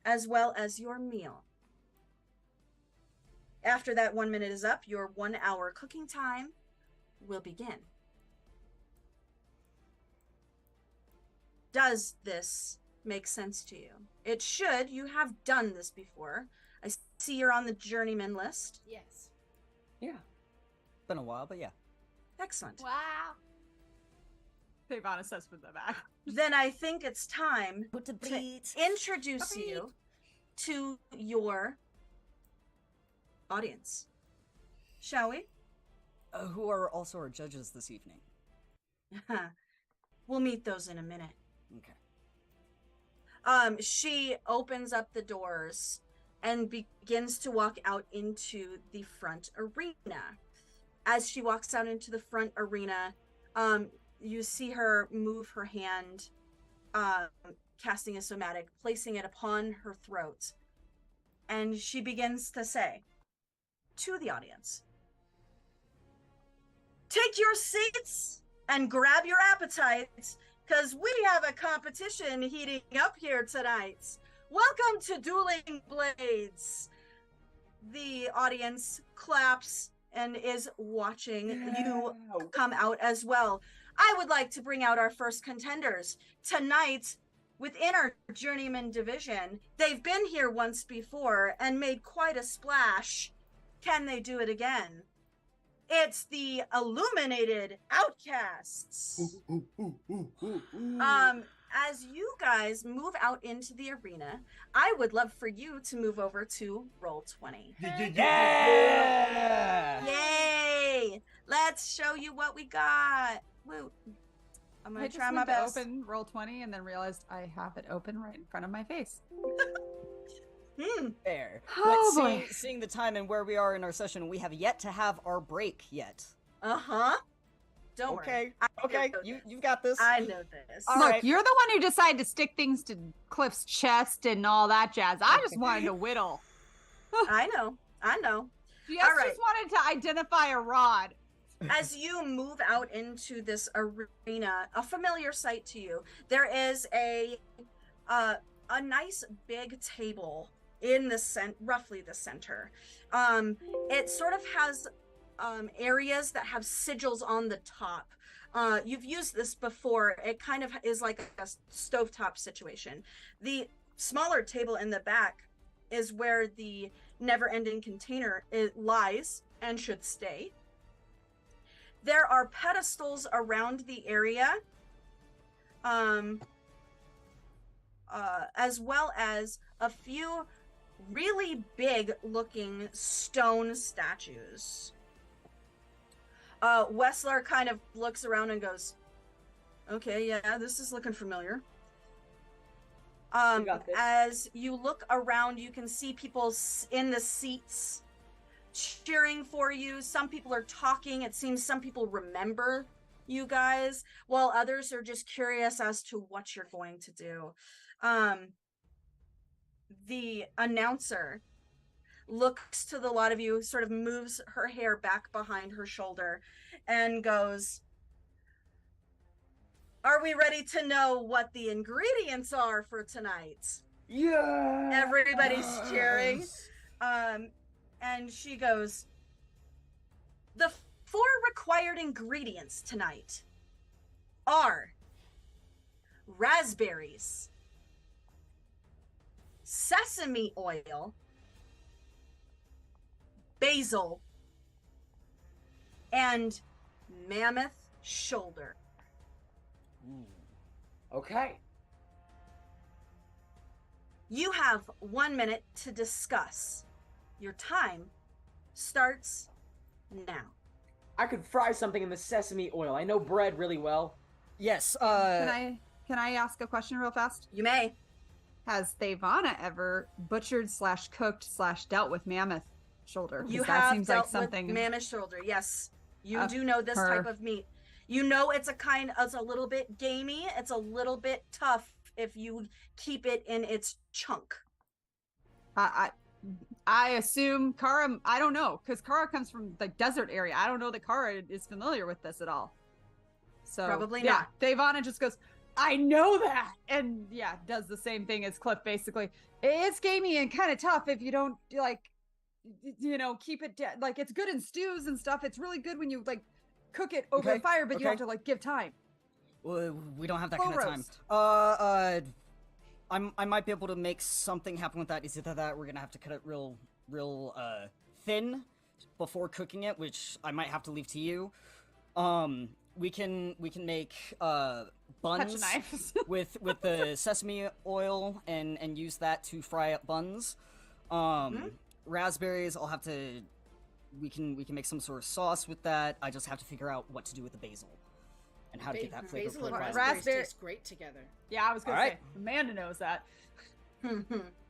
as well as your meal. After that 1 minute is up, your 1-hour cooking time will begin. Does this make sense to you? It should. You have done this before. I see you're on the journeyman list. Yes. Yeah. Been a while, but yeah. Excellent. Wow. Devana says from the back. Then I think it's time Put the to beat. introduce you to your audience. Shall we? Who are also our judges this evening? We'll meet those in a minute. Okay. She opens up the doors and begins to walk out into the front arena. As she walks out into the front arena, you see her move her hand, casting a somatic, placing it upon her throat. And she begins to say to the audience, "Take your seats and grab your appetites, because we have a competition heating up here tonight. Welcome to Dueling Blades." The audience claps and is watching you come out as well. I would like to bring out our first contenders. Tonight, within our Journeyman division, they've been here once before and made quite a splash. Can they do it again? It's the Illuminated Outcasts. As you guys move out into the arena, I would love for you to move over to Roll20. Yeah! Yay! Let's show you what we got. Woo. I'm gonna I try just my went to best. open Roll20 and then realized I have it open right in front of my face. Fair. Oh, But boy. seeing the time and where we are in our session, we have yet to have our break yet. Uh-huh. Don't Okay. worry. Okay. You've got this. I know this. All Look, right. you're the one who decided to stick things to Cliff's chest and all that jazz. I just wanted to whittle. I know. She All right. just wanted to identify a rod. As you move out into this arena, a familiar sight to you, there is a nice big table in the roughly the center. It sort of has areas that have sigils on the top. You've used this before. It kind of is like a stovetop situation. The smaller table in the back is where the never-ending container lies and should stay. There are pedestals around the area, as well as a few really big-looking stone statues. Wessler kind of looks around and goes, Okay, yeah, this is looking familiar. got this. As you look around, you can see people in the seats cheering for you. Some people are talking. It seems some people remember you guys, while others are just curious as to what you're going to do. The announcer looks to the lot of you, sort of moves her hair back behind her shoulder, and goes, "Are we ready to know what the ingredients are for tonight?" Yeah. Everybody's cheering. And she goes, "The 4 required ingredients tonight are raspberries, sesame oil, basil, and mammoth shoulder." Okay. You have 1 minute to discuss. Your time starts now. I could fry something in the sesame oil. I know bread really well. Yes. Can I ask a question real fast? You may. Has Thevana ever butchered/cooked/dealt with mammoth shoulder? 'Cause You that have seems dealt like something. with mammoth shoulder. Yes, you Of do know this her. type of meat. You know it's a little bit gamey. It's a little bit tough if you keep it in its chunk. I assume Kara. I don't know, because Kara comes from the desert area. I don't know that Kara is familiar with this at all. So Probably yeah, not. Thevana just goes, "I know that," and yeah, does the same thing as Cliff. Basically, it's gamey and kind of tough if you don't keep it like it's good in stews and stuff. It's really good when you cook it over Okay, the fire, but you have okay. to give time. We don't have that Full kind of time. roast. I might be able to make something happen with that. Is either that we're gonna have to cut it real thin before cooking it, which I might have to leave to you. We can make Touch buns knives. with the sesame oil and use that to fry up buns. Raspberries, I'll have to. We can make some sort of sauce with that. I just have to figure out what to do with the basil and how to get that flavor. Basil and profile. raspberries taste great together. Yeah, I was gonna All say right. Amanda knows that.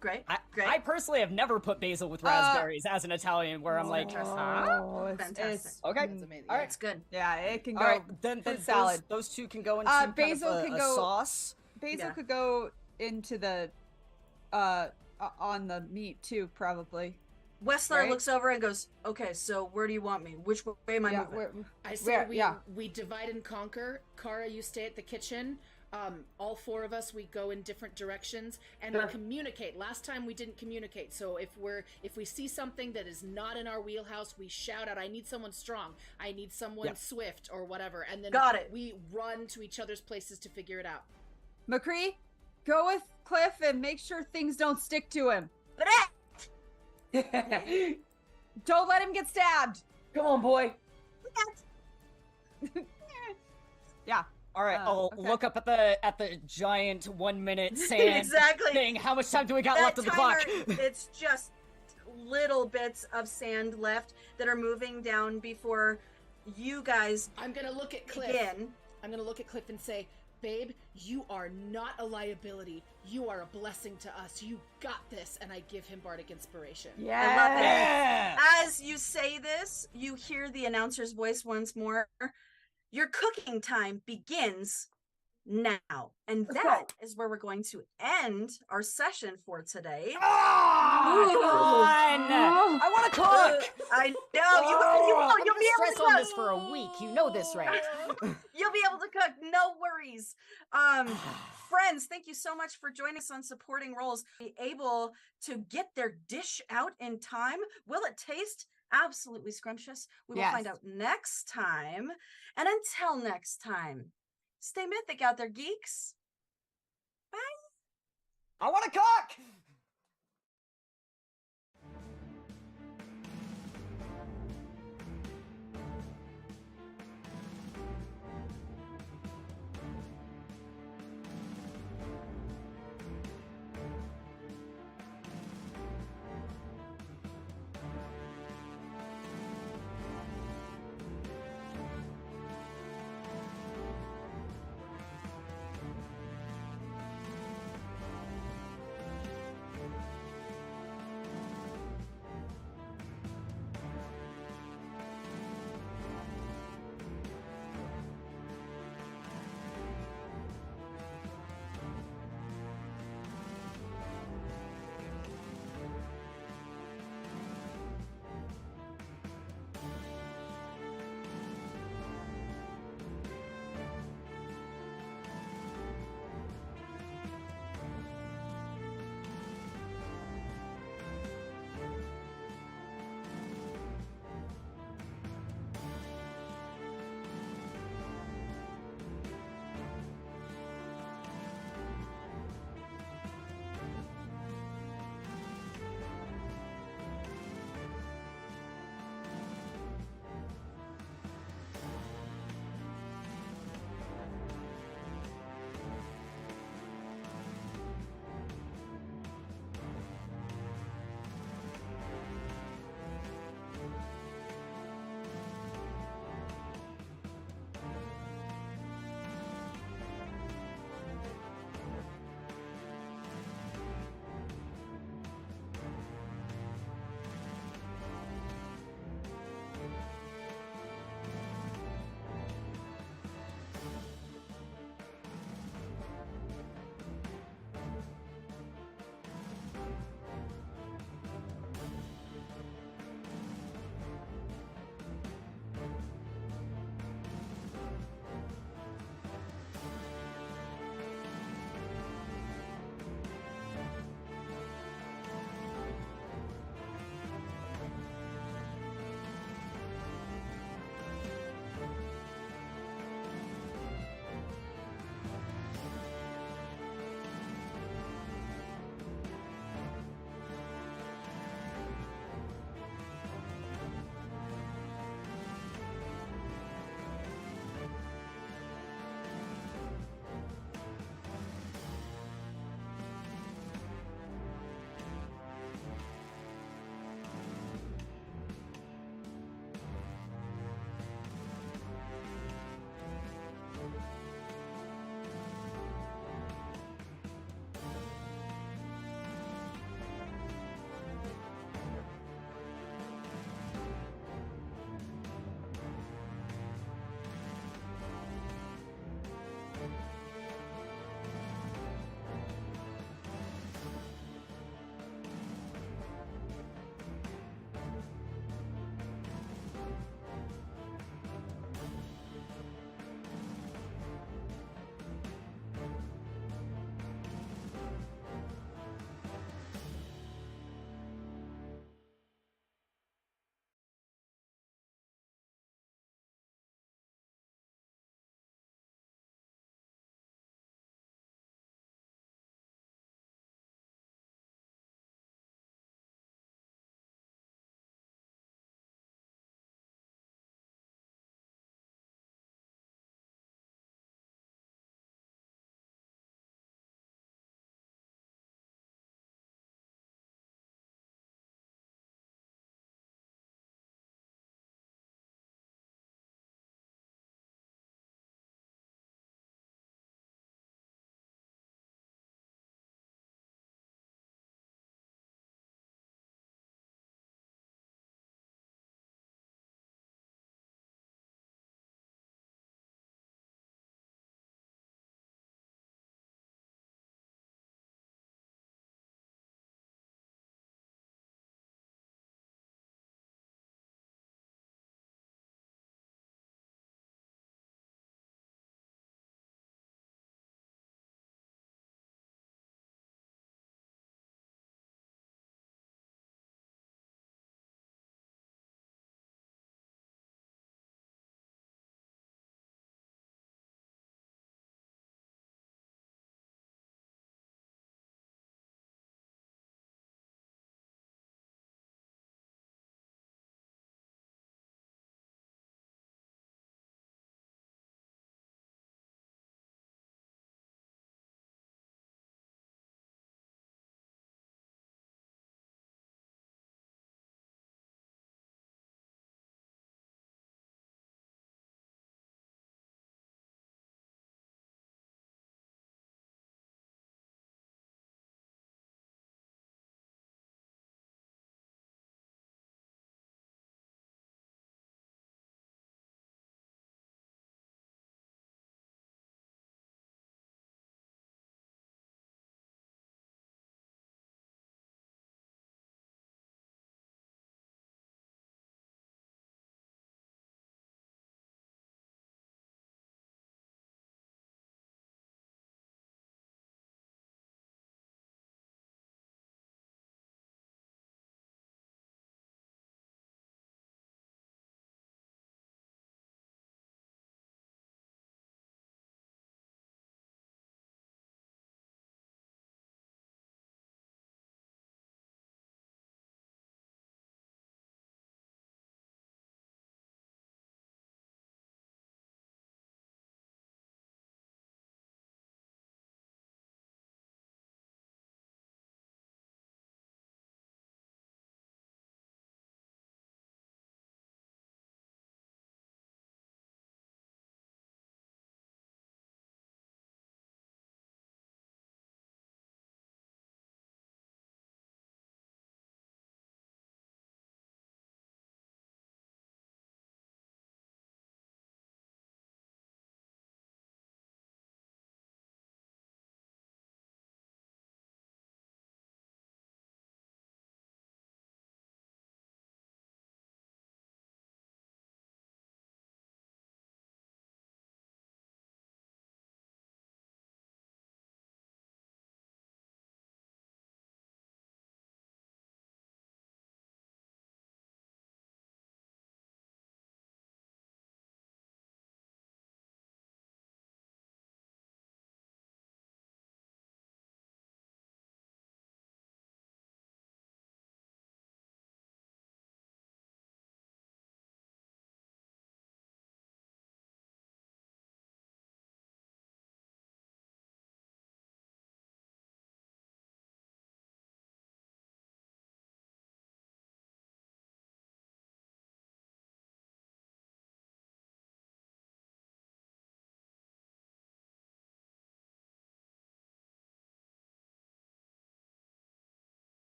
Great. I personally have never put basil with raspberries as an Italian, where I'm like, Oh, Fantastic. okay, That's amazing. all right. It's good. Yeah, it can go. All right, then fruit salad. Those two can go into basil kind of can a go- sauce. Basil Yeah. could go into the on the meat too, probably. Wessler Right? looks over and goes, "Okay, so where do you want me? Which way am I moving?" I say yeah. we divide and conquer. Kara, you stay at the kitchen. All 4 of us, we go in different directions and we communicate. Last time we didn't communicate, so if we see something that is not in our wheelhouse, we shout out, "I need someone strong. I need someone swift," or whatever, and then Got it. we run to each other's places to figure it out. McCree, go with Cliff and make sure things don't stick to him. Don't let him get stabbed. Come on, boy. Yeah. All right, I'll okay. look up at the giant 1 minute sand Exactly. thing. How much time do we got That left of the clock? timer, it's just little bits of sand left that are moving down before you guys I'm gonna look at Cliff. begin. I'm gonna look at Cliff and say, "Babe, you are not a liability. You are a blessing to us. You got this." And I give him bardic inspiration. I love Yeah. that. As you say this, you hear the announcer's voice once more. "Your cooking time begins now." And that is where we're going to end our session for today. Oh, I want to cook. I know you'll be able stress to on cook. this for a week. You know this, right? You'll be able to cook, no worries. Friends, thank you so much for joining us on Supporting Roles. Be able to get their dish out in time. Will it taste absolutely scrumptious? We will find Yes. out next time. And until next time, stay mythic out there, geeks. I want to cook.